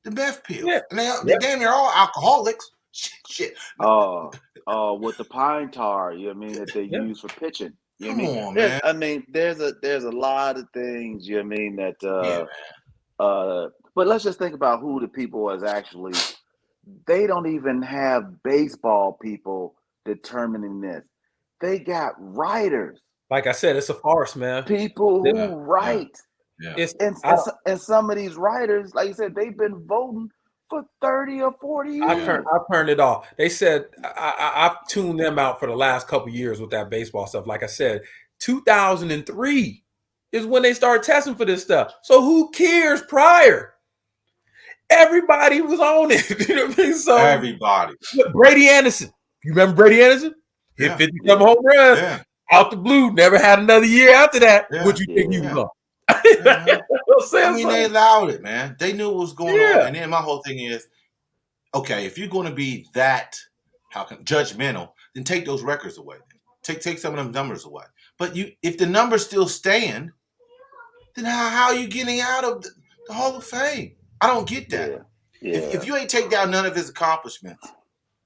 The meth pills. Yeah. And they damn near all alcoholics. Shit. With the pine tar, you know what I mean, that they use for pitching. You know Come what I mean? on, man. I mean, there's a lot of things, you know what I mean, that Yeah, man. but let's just think about who the people is actually. They don't even have baseball people determining this. They got writers. Like I said, it's a farce, man. People who write. Yeah. And some of these writers, like you said, they've been voting for 30 or 40 years. I turned it off. They said I've tuned them out for the last couple of years with that baseball stuff. Like I said, 2003 is when they started testing for this stuff. So who cares prior? Everybody was on it. You know what I mean? So everybody. Brady Anderson. You remember Brady Anderson? Hit 50-some home runs. Out the blue. Never had another year after that. What you think he was on? I mean, they allowed it, man. They knew what was going on. And then my whole thing is, okay, if you're going to be that judgmental, then take those records away. Take some of them numbers away. But if the numbers still stand, then how are you getting out of the Hall of Fame? I don't get that. Yeah. If you ain't take down none of his accomplishments,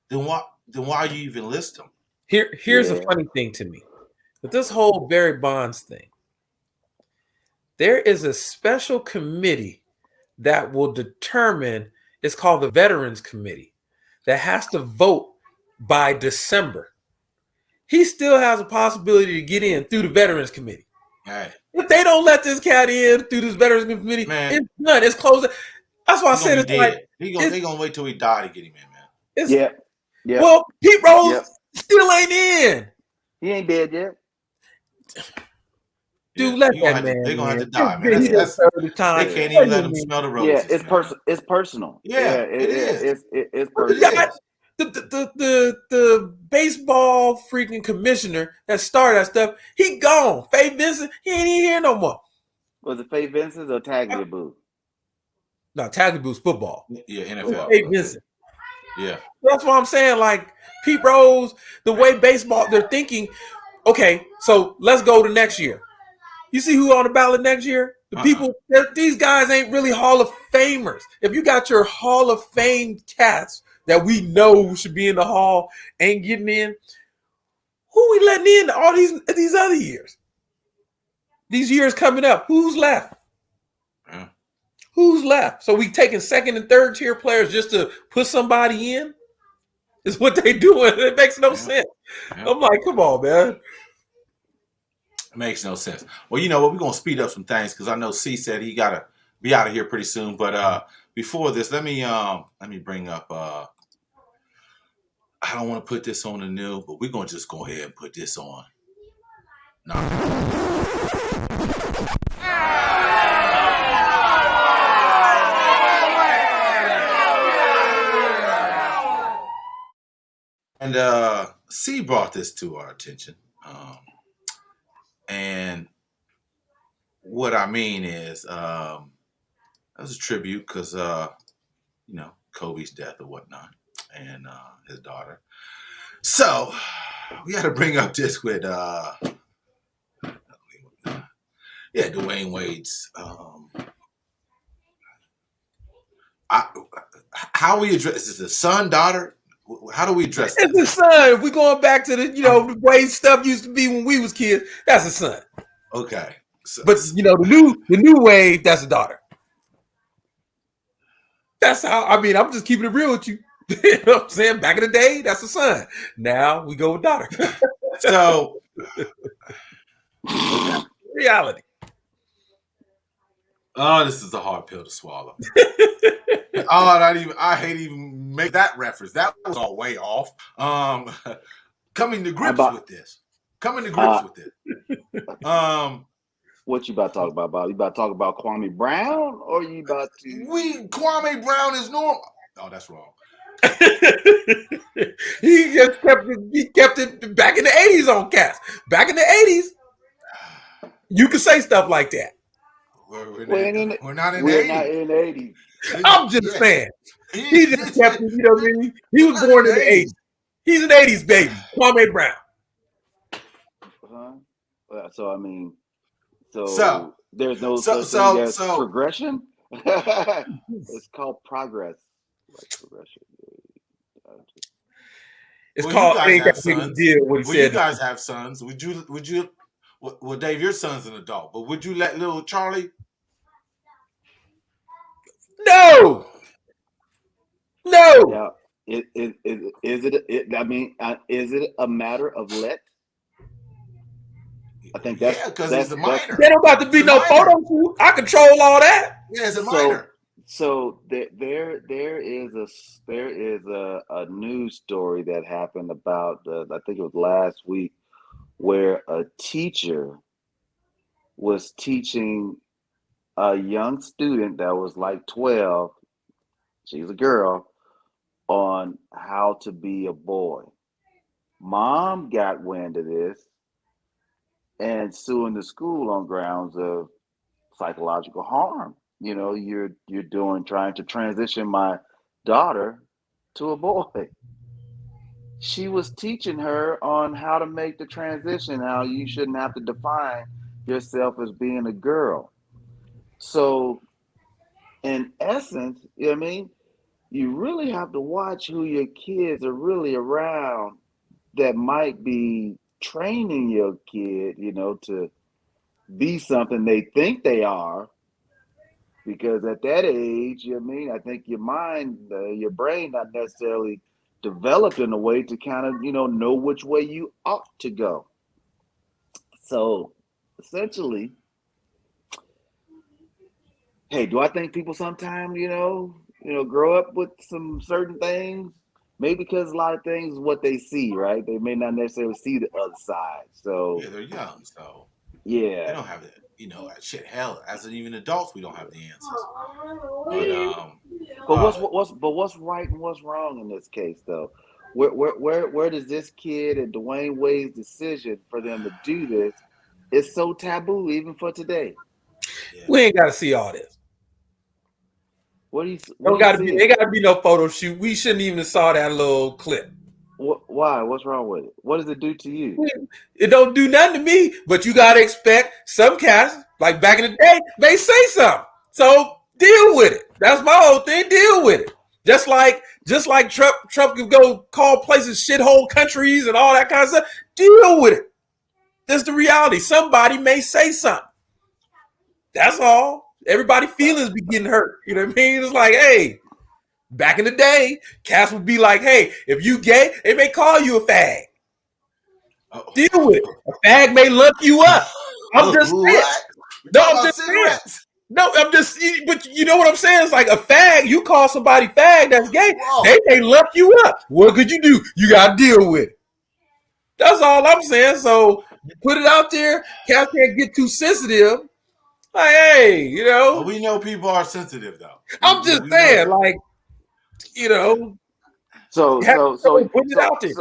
then why you even list them? Here's a funny thing to me. With this whole Barry Bonds thing, there is a special committee that will determine, it's called the Veterans Committee, that has to vote by December. He still has a possibility to get in through the Veterans Committee. Right. If they don't let this cat in through this Veterans Committee, it's done. It's closed. That's why I said it's like they gonna wait till he die to get him in, man. Yeah. Well, Pete Rose still ain't in. He ain't dead yet. Dude, let that man. They're gonna have to die, man. They can't even let him smell the roses. Yeah, it's personal. Yeah, it is. It's personal. The baseball freaking commissioner that started that stuff, he gone. Faye Vincent, he ain't even here no more. Was it Faye Vincent or Tagliabue? No, Tagliabue's football. Yeah, NFL. Faye Vincent. Yeah. That's what I'm saying. Like Pete Rose, the way baseball, they're thinking, okay, so let's go to next year. You see who on the ballot next year? The people, these guys ain't really Hall of Famers. If you got your Hall of Fame cats that we know should be in the Hall ain't getting in, who we letting in all these other years? These years coming up, who's left? Who's left? So we taking second and third tier players just to put somebody in? Is what they doing. It makes no sense. I'm like, come on, man. It makes no sense. Well, you know what? We're gonna speed up some things because I know C said he gotta be out of here pretty soon. But before this, let me bring up. I don't want to put this on the new, but we're gonna just go ahead and put this on. And C brought this to our attention. And what I mean is, that was a tribute because, Kobe's death or whatnot, and his daughter. So we got to bring up this with, Dwayne Wade's. How we address is it the son, daughter? How do we address this? It's the son. If we're going back to the way stuff used to be when we was kids, that's the son. Okay. But the new wave, that's the daughter. That's how I'm just keeping it real with you. You know what I'm saying? Back in the day, that's the son. Now we go with daughter. So reality. Oh, this is a hard pill to swallow. I hate even make that reference. That was all way off. Coming to grips with this. What you about to talk about, Bob? You about to talk about Kwame Brown, or you about to? Kwame Brown is normal. Oh, that's wrong. He just kept it back in the 80s on cats. Back in the 80s, you could say stuff like that. We're not in the 80s. I'm just saying. He just kept it, you know what I mean? He was born in the 80s. He's an 80s baby. Kwame Brown. So there's no such thing as progression? It's called progress. Like progression. It's Well, you called guys ain't that have big a sons. deal what he Well, you said. guys have sons. Would you? Well, Dave, your son's an adult, but would you let little Charlie? No. Yeah. Is it? I mean, is it a matter of let? I think Yeah, because he's a minor. There don't about to be He's a no minor. photo shoot. I control all that. Yeah, he's a minor. So there is a news story that happened about I think it was last week where a teacher was teaching a young student that was like 12, she's a girl, on how to be a boy. Mom got wind of this and suing the school on grounds of psychological harm. You know, you're trying to transition my daughter to a boy. She was teaching her on how to make the transition, how you shouldn't have to define yourself as being a girl. So, in essence, you know what I mean? You really have to watch who your kids are really around that might be training your kid, to be something they think they are. Because at that age, you know what I mean? I think your mind, your brain, not necessarily developed in a way to kind of, know which way you ought to go. So essentially, hey, do I think people sometimes, grow up with some certain things? Maybe because a lot of things is what they see, right? They may not necessarily see the other side. So Yeah, they're young, so they yeah. don't have it. Shit. Hell, as even adults, we don't have the answers. But But what's right and what's wrong in this case though? Where does this kid and Dwayne Wade's decision for them to do this is so taboo even for today? yeah. We ain't got to see all this. What do you Ain't see? got to be no photo shoot. We shouldn't even have saw that little clip. Why? What's wrong with it? What does it do to you? It don't do nothing to me, but you gotta expect some cats, like back in the day, may say something. So deal with it. That's my whole thing. Deal with it. Just like Trump could go call places shithole countries and all that kind of stuff. Deal with it. That's the reality. Somebody may say something. That's all. Everybody's feelings be getting hurt. You know what I mean? It's like, hey, back in the day, cats would be like, hey, if you gay, they may call you a fag. Deal with it. A fag may lump you up. I'm just saying. What? We No, talking I'm about just saying. cigarettes? No, I'm just. But you know what I'm saying? It's like a fag. You call somebody fag that's gay, Whoa. they may lump you up. What could you do? You got to deal with it. That's all I'm saying. So you put it out there. Cats can't get too sensitive. Like, hey, Well, we know people are sensitive though. I'm just saying, like, So put it out there.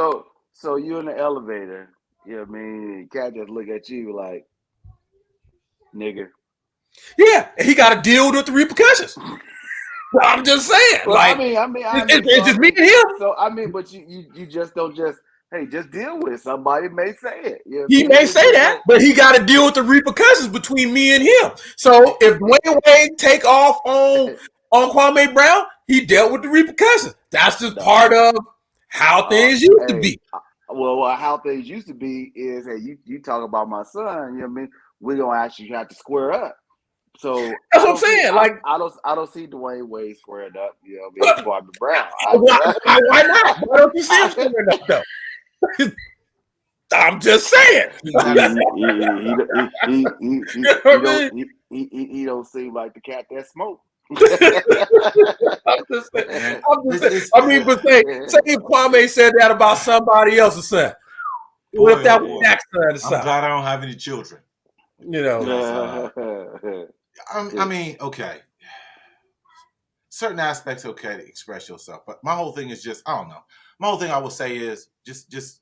so you in the elevator, you know what I mean? Cat just look at you like, nigger. Yeah, and he got to deal with the repercussions. I'm just saying, Well, like, I mean, it's just me and him. So but you just don't just deal with it. Somebody may say it. You know what I He mean? may say that, but he got to deal with the repercussions between me and him. So if Dwayne Wade take off on Kwame Brown, he dealt with the repercussions. That's just part of how things used to be. Well, how things used to be is, hey, you talk about my son. You know what I mean? We're gonna actually have to square up. So that's what I'm saying. I don't see Dwayne Wade squaring up. You know, me and Kwame Brown. Why not? Why don't you see him squaring up though? I'm just saying. He don't seem like the cat that smoke. I'm just saying. I mean, but say if Kwame said that about somebody else's son. What if that was Jack's son or something? I'm glad I don't have any children. I mean, okay. Certain aspects okay to express yourself, but my whole thing is just, I don't know. My whole thing I will say is just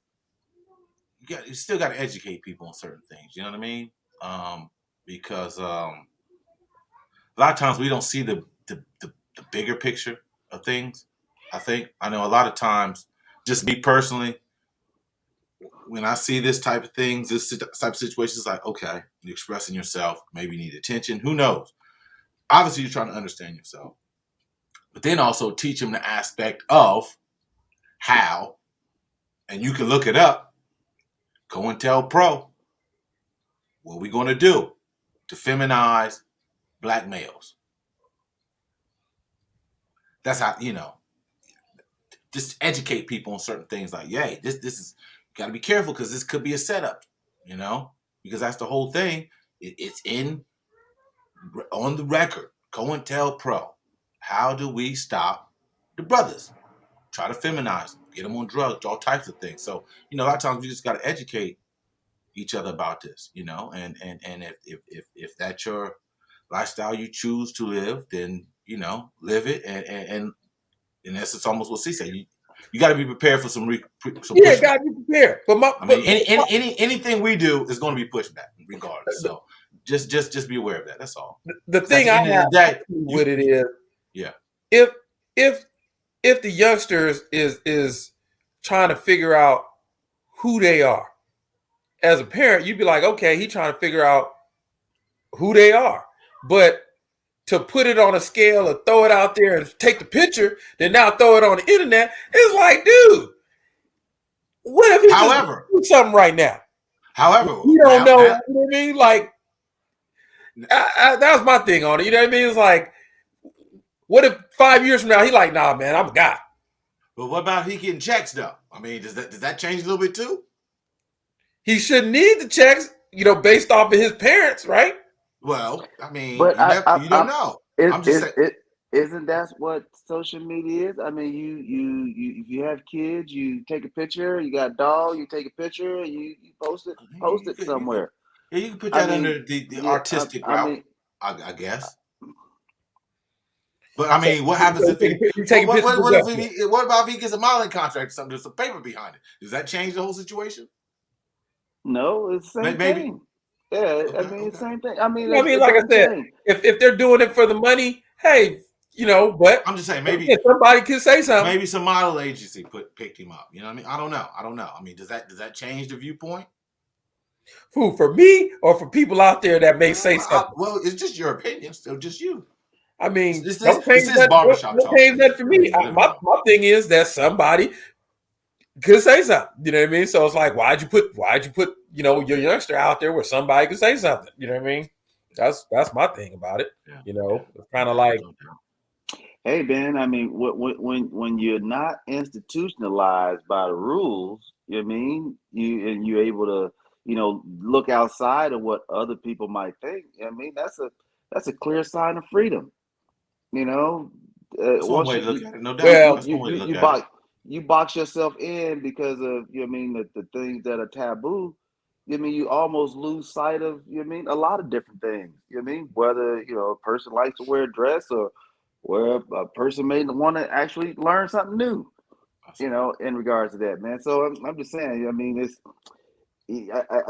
you still got to educate people on certain things. You know what I mean? Because a lot of times we don't see the bigger picture of things. I know a lot of times, just me personally, when I see this type of things, this type of situations, like, okay, you're expressing yourself, maybe you need attention. Who knows? obviously you're trying to understand yourself, but then also teach them the aspect of how, and you can look it up, COINTELPRO, what we going to do to feminize black males. That's how, just educate people on certain things like, yay, this is, got to be careful because this could be a setup, because that's the whole thing. It's on the record, COINTELPRO. How do we stop the brothers? Try to feminize them, get them on drugs, all types of things. So, a lot of times we just got to educate each other about this, and if that's your lifestyle you choose to live, then, live it. And in essence, almost what C said, you got to be prepared for some yeah, got to be prepared. But anything we do is going to be pushed back regardless. So just be aware of that. That's all. The thing I have with it is, yeah, if the youngsters is trying to figure out who they are, as a parent, you'd be like, okay, he's trying to figure out who they are. But to put it on a scale and throw it out there and take the picture, then now throw it on the internet, it's like, dude, what if he do something right now? However, you don't know. You know what I mean? Like, that was my thing on it. You know what I mean? It's like, what if 5 years from now he like, nah, man, I'm a guy. But what about he getting checks though? I mean, does that change a little bit too? He shouldn't need the checks, based off of his parents, right? Well, I mean, but you don't know. I'm just saying. Isn't that what social media is? I mean, you if you have kids, you take a picture. You got a dog, you take a picture, and you post it somewhere. You can put that under the artistic route, I guess. But I mean, what happens if what about if he gets a modeling contract or something? There's some paper behind it. Does that change the whole situation? No, it's the same thing. Yeah, okay, I mean, it's the same thing. I mean, like I said, if they're doing it for the money, hey, but I'm just saying, maybe somebody could say something. Maybe some model agency picked him up. You know what I mean? I don't know. I mean, does that change the viewpoint? Who, for me or for people out there that may say something? Well, it's just your opinion. Still just you. I mean, this is barbershop talk. That for me. My thing is that somebody could say something. You know what I mean? So it's like, why'd you put your youngster out there where somebody could say something? You know what I mean? That's my thing about it. Yeah. It's kind of like, hey, Ben. I mean, when you're not institutionalized by the rules, you know what I mean, you're able to look outside of what other people might think. I mean, that's a clear sign of freedom. That's one way to look at it. No doubt. You box yourself in because of the things that are taboo. You almost lose sight of a lot of different things. Whether a person likes to wear a dress or where a person may want to actually learn something new. In regards to that, man. So I'm just saying. I mean, it's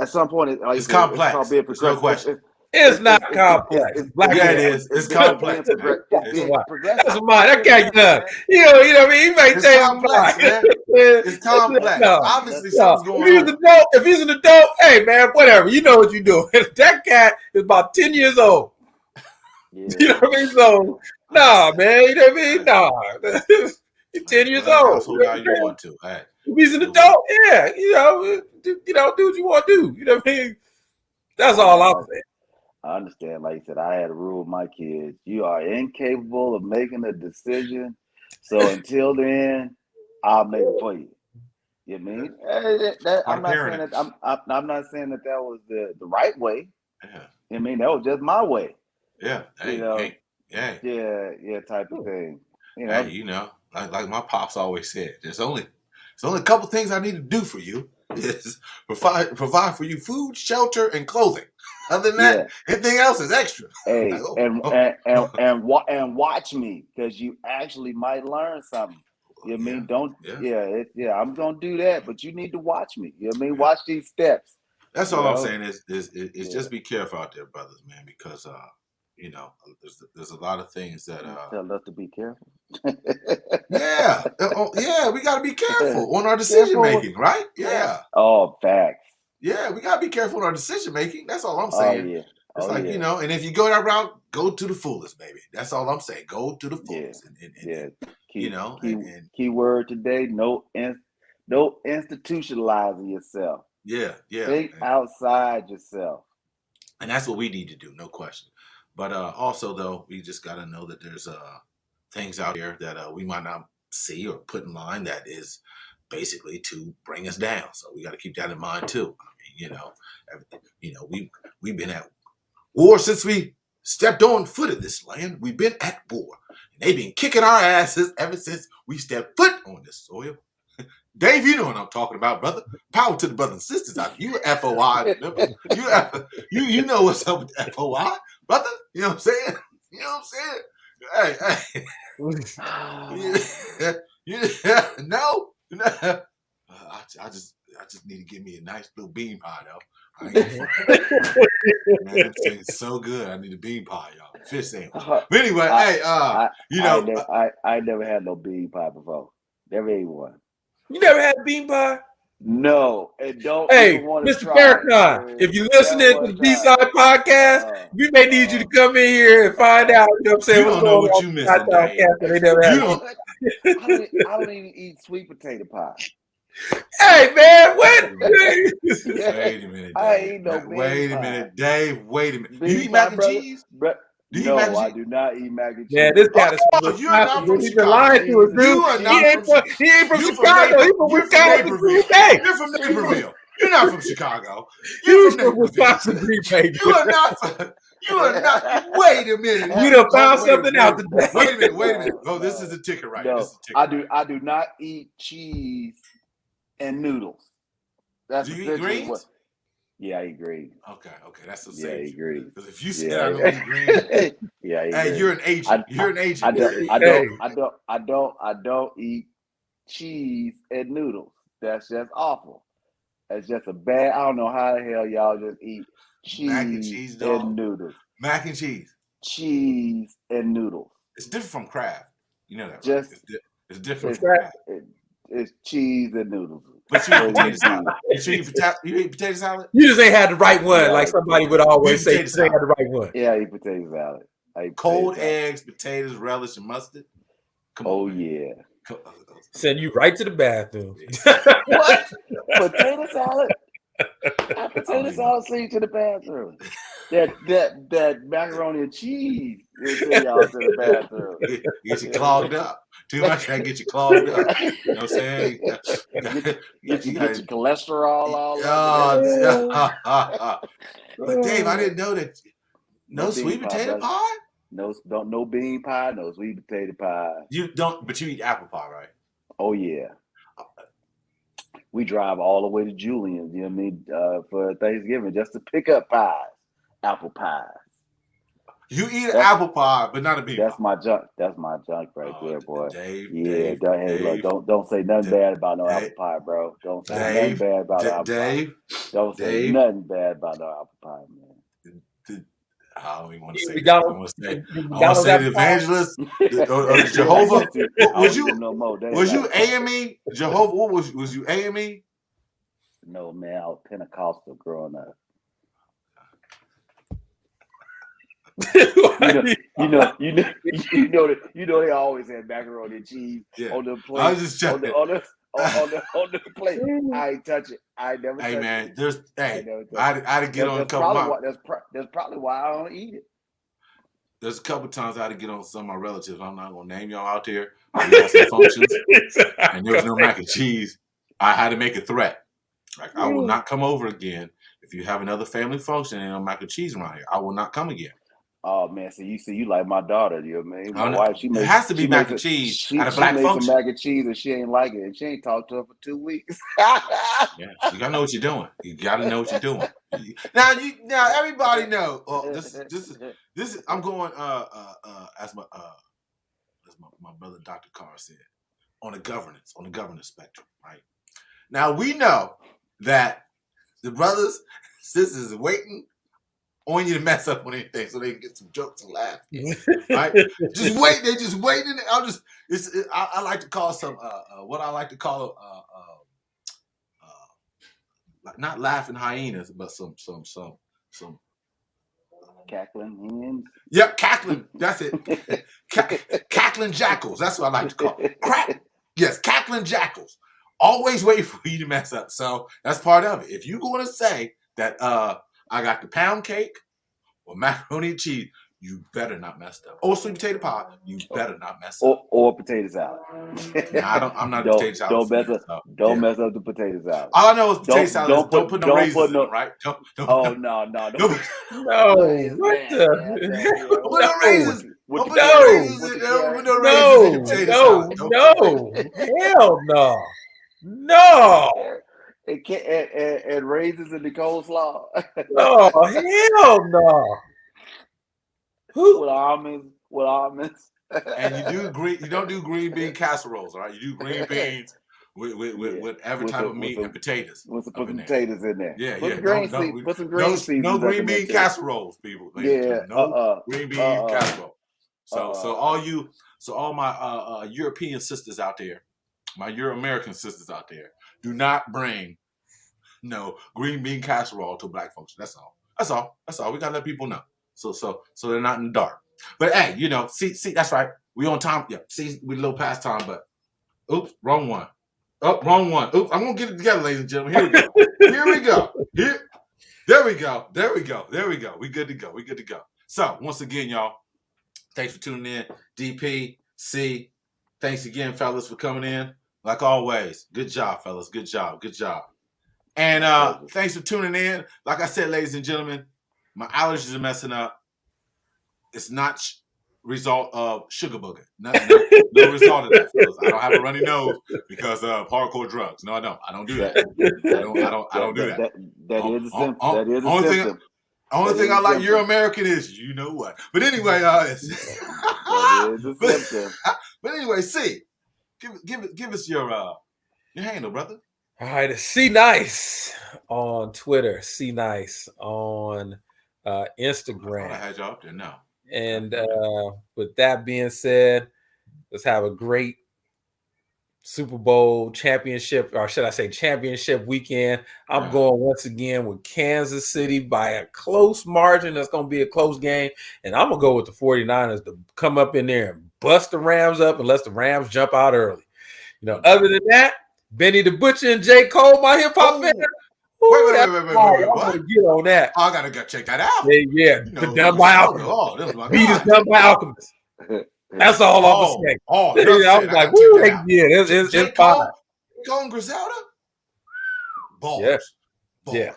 at some point it's complex. It's no question. It's not complex. It is. It's complex. That's mine. That guy young. You know what I mean? He may say it's complex. No. Obviously, something's going on. If he's an adult, hey man, whatever. You know what you're doing. That cat is about 10 years old. Yeah. You know what I mean? So, nah, man. You know what I mean? Nah. He's 10 years old. So now you want to. Hey. If he's an adult, yeah. Do what you want to do. You know what I mean? That's all I'm saying. I understand. Like you said, I had to rule my kids. You are incapable of making a decision. So until then, I'll make it for you. You know what I mean? I'm not saying that. I'm not saying that was the right way. Yeah. I mean, that was just my way. Yeah. Hey, Yeah. Type of thing. Hey, like my pops always said, there's only a couple things I need to do for you. Is provide for you food, shelter, and clothing. Other than that, everything else is extra. Hey, and watch me, because you actually might learn something. You know what I mean? Don't I'm gonna do that, but you need to watch me. You know what I mean? Watch these steps. That's all I'm saying is just be careful out there, brothers, man, because there's a lot of things that tell us to be careful. we got to be careful on our decision making, right? Yeah. Oh, facts. Yeah, we got to be careful on our decision making. That's all I'm saying. It's like, and if you go that route, go to the fullest, baby. That's all I'm saying. Go to the fullest. Key word today, no institutionalizing yourself. Yeah. Think outside yourself. And that's what we need to do, no question. But also, though, we just got to know that there's things out there that we might not see or put in line that is basically to bring us down. So we got to keep that in mind too. I mean, we've been at war since we stepped on foot of this land. We've been at war. And they've been kicking our asses ever since we stepped foot on this soil. Dave, you know what I'm talking about, brother. Power to the brothers and sisters out there. You FOI. You know what's up with FOI, brother. You know what I'm saying? You know what I'm saying? Hey. No. I just need to give me a nice little bean pie, though. Man, it's so good. I need a bean pie, y'all. Fish sandwich. But anyway, I never had no bean pie before. Never ate one. You never had bean pie? No, and don't. Hey, Mr. Perkins, if you're listening to the B-Side podcast, we may need you to come in here and find out. You know what I'm saying? You don't know what you missing, Dave. I don't even eat sweet potato pie. Hey man, what? Wait a minute, Dave. I ain't no Wait a minute, Dave. Wait a minute. Bean Do you eat mac and cheese? No, I do not eat mac and cheese. Yeah, this guy is you're not from Chicago. Lying to us, dude. He ain't from Chicago. He's from Wisconsin, Green Bay. You're from Naperville. You're not from Chicago. You're from Wisconsin, Green Bay. You are not. You are not. Wait a minute. You done found something out today. Wait a minute. Oh, this is a ticket right here. No, I do not eat cheese and noodles. Do you eat greens? Yeah, I eat greens. Okay, that's the same. Yeah, I eat greens. Because if you said I don't eat greens, yeah, I eat greens. You're an agent. You're an agent. I don't eat cheese and noodles. That's just awful. That's just a bad. I don't know how the hell y'all just eat cheese and noodles. Mac and cheese. Cheese and noodles. It's different from Kraft. You know that, right? It's different from Kraft. It's cheese and noodles. But you eat potato salad. You eat potato salad? You just ain't had the right one, like somebody would always say. You just ain't had the right one. Yeah, I eat potato salad. Cold eggs, potatoes, relish, and mustard. Come on, yeah. Send you right to the bathroom. What? Potato salad? Potato salad send you to the bathroom. That macaroni and cheese will send y'all to the bathroom. Get you clogged up. Too much that get you clogged up. You know what I'm saying? Get your cholesterol all over. But Dave, I didn't know that. No sweet potato pie? No bean pie, no sweet potato pie. You don't, but you eat apple pie, right? Oh yeah. We drive all the way to Julian's, you know what I mean, for Thanksgiving just to pick up pies, apple pies. You eat an apple pie, but not a bean That's pie. my junk. That's my junk right there, boy. Dave, look, don't say nothing bad about no apple pie, bro. Don't say nothing bad about apple pie. Don't say nothing bad about no apple pie, man. I don't even want to say that. I want to say the evangelist, or Jehovah. Was you AME? Jehovah? What was you AME? No, man. I was Pentecostal growing up. You know they always had macaroni and cheese on the plate. I was just checking. On the plate. I ain't touch it. I never touch it. Hey man, I had to get on a couple. That's probably why I don't eat it. There's a couple times I had to get on some of my relatives. I'm not gonna name y'all out there. I had some functions, and there was no mac and cheese. I had to make a threat. Like I will not come over again if you have another family function and no mac and cheese around here. I will not come again. Oh man, so you like my daughter, you know what I mean? My wife, it has to be mac and cheese at a black function. Some mac and cheese and she ain't like it, and she ain't talked to her for 2 weeks. Yeah, you gotta know what you're doing. You gotta know what you're doing. Now everybody know. This is I'm going as my brother Dr. Carr said on the governance spectrum, right? Now we know that the brothers, sisters is waiting on you to mess up on anything so they can get some jokes and laugh. Right? Just wait. They're just waiting. I like to call some what I like to call not laughing hyenas, but some Cackling hens. Yep, cackling. That's it. Cackling jackals. That's what I like to call it. Yes, cackling jackals. Always wait for you to mess up. So that's part of it. If you're going to say that I got the pound cake or macaroni and cheese, you better not mess up. Or sweet potato pie, you better not mess up. Or potato salad. Nah, I'm not a potato salad fan. Don't mess up the potato salad. All I know is potato salad. Don't put no raisins in it, right? No. No, What the? Don't put no raisins. With Don't the put no raisins in. Don't put no raisins in your potato salad. No. Hell no. No. And raisins in the coleslaw. Oh, hell no. With almonds. And you don't do green bean casseroles, all right? You do green beans with every type of meat and potatoes. Put some potatoes in there. Yeah, Put some green seeds. No green bean casseroles, people. No green bean casserole. So all my European sisters out there, my Euro-American sisters out there, do not bring no green bean casserole to black folks. That's all. We gotta let people know. So they're not in the dark. But hey, see, that's right. We on time. Yeah, see, we a little past time, but oops, wrong one. Oh, wrong one. Oops, I'm gonna get it together, ladies and gentlemen. Here we go. There we go. We good to go. So once again, y'all, thanks for tuning in. DP, C, thanks again, fellas, for coming in. Like always, good job, fellas. Good job. And thanks for tuning in. Like I said, ladies and gentlemen, my allergies are messing up. It's not result of sugar booger. No result of that, fellas. I don't have a runny nose because of hardcore drugs. No, I don't. I don't do that. I don't do that. That is a symptom. Only thing I like Euro-American is you know what. But anyway, that is a symptom. But anyway, see, give us your handle, brother. All right, it's C Nice on Twitter, C Nice on Instagram. I had y'all up there now. And with that being said, let's have a great Super Bowl championship, or should I say championship weekend. I'm going once again with Kansas City by a close margin. That's going to be a close game. And I'm going to go with the 49ers to come up in there and bust the Rams up unless the Rams jump out early. Other than that, Benny the Butcher and J. Cole, my hip-hop fan. Wait. I'm going to get on that. I got to go check that out. Yeah. Done by Alchemist. Beat is done by Alchemist. That's all I'm saying. I was like, it's fine. Cole and Griselda? Bars. Yeah.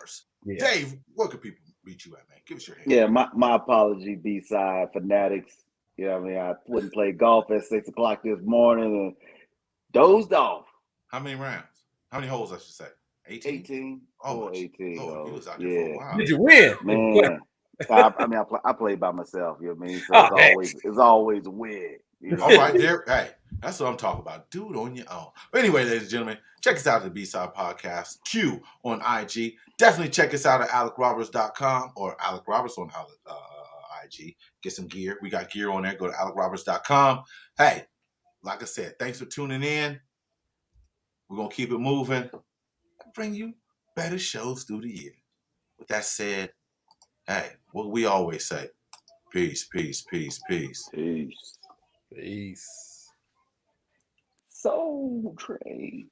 Dave, where can people reach you at, man? Give us your hand. Yeah, my apology, B-side fanatics. I wouldn't play golf at 6 o'clock this morning and dozed off. How many rounds? How many holes, I should say? 18? Oh, 18. Oh, you was out there for a while. Did you win? Man. I play by myself, you know what I mean? So it's always a win. All right, there. Hey, that's what I'm talking about. Do it on your own. But anyway, ladies and gentlemen, check us out at the B-Side Podcast, Q on IG. Definitely check us out at AlecRoberts.com or Alec Roberts on IG. Get some gear. We got gear on there. Go to AlecRoberts.com. Hey, like I said, thanks for tuning in. We're going to keep it moving and bring you better shows through the year. With that said, hey, what we always say, peace. Soul Train.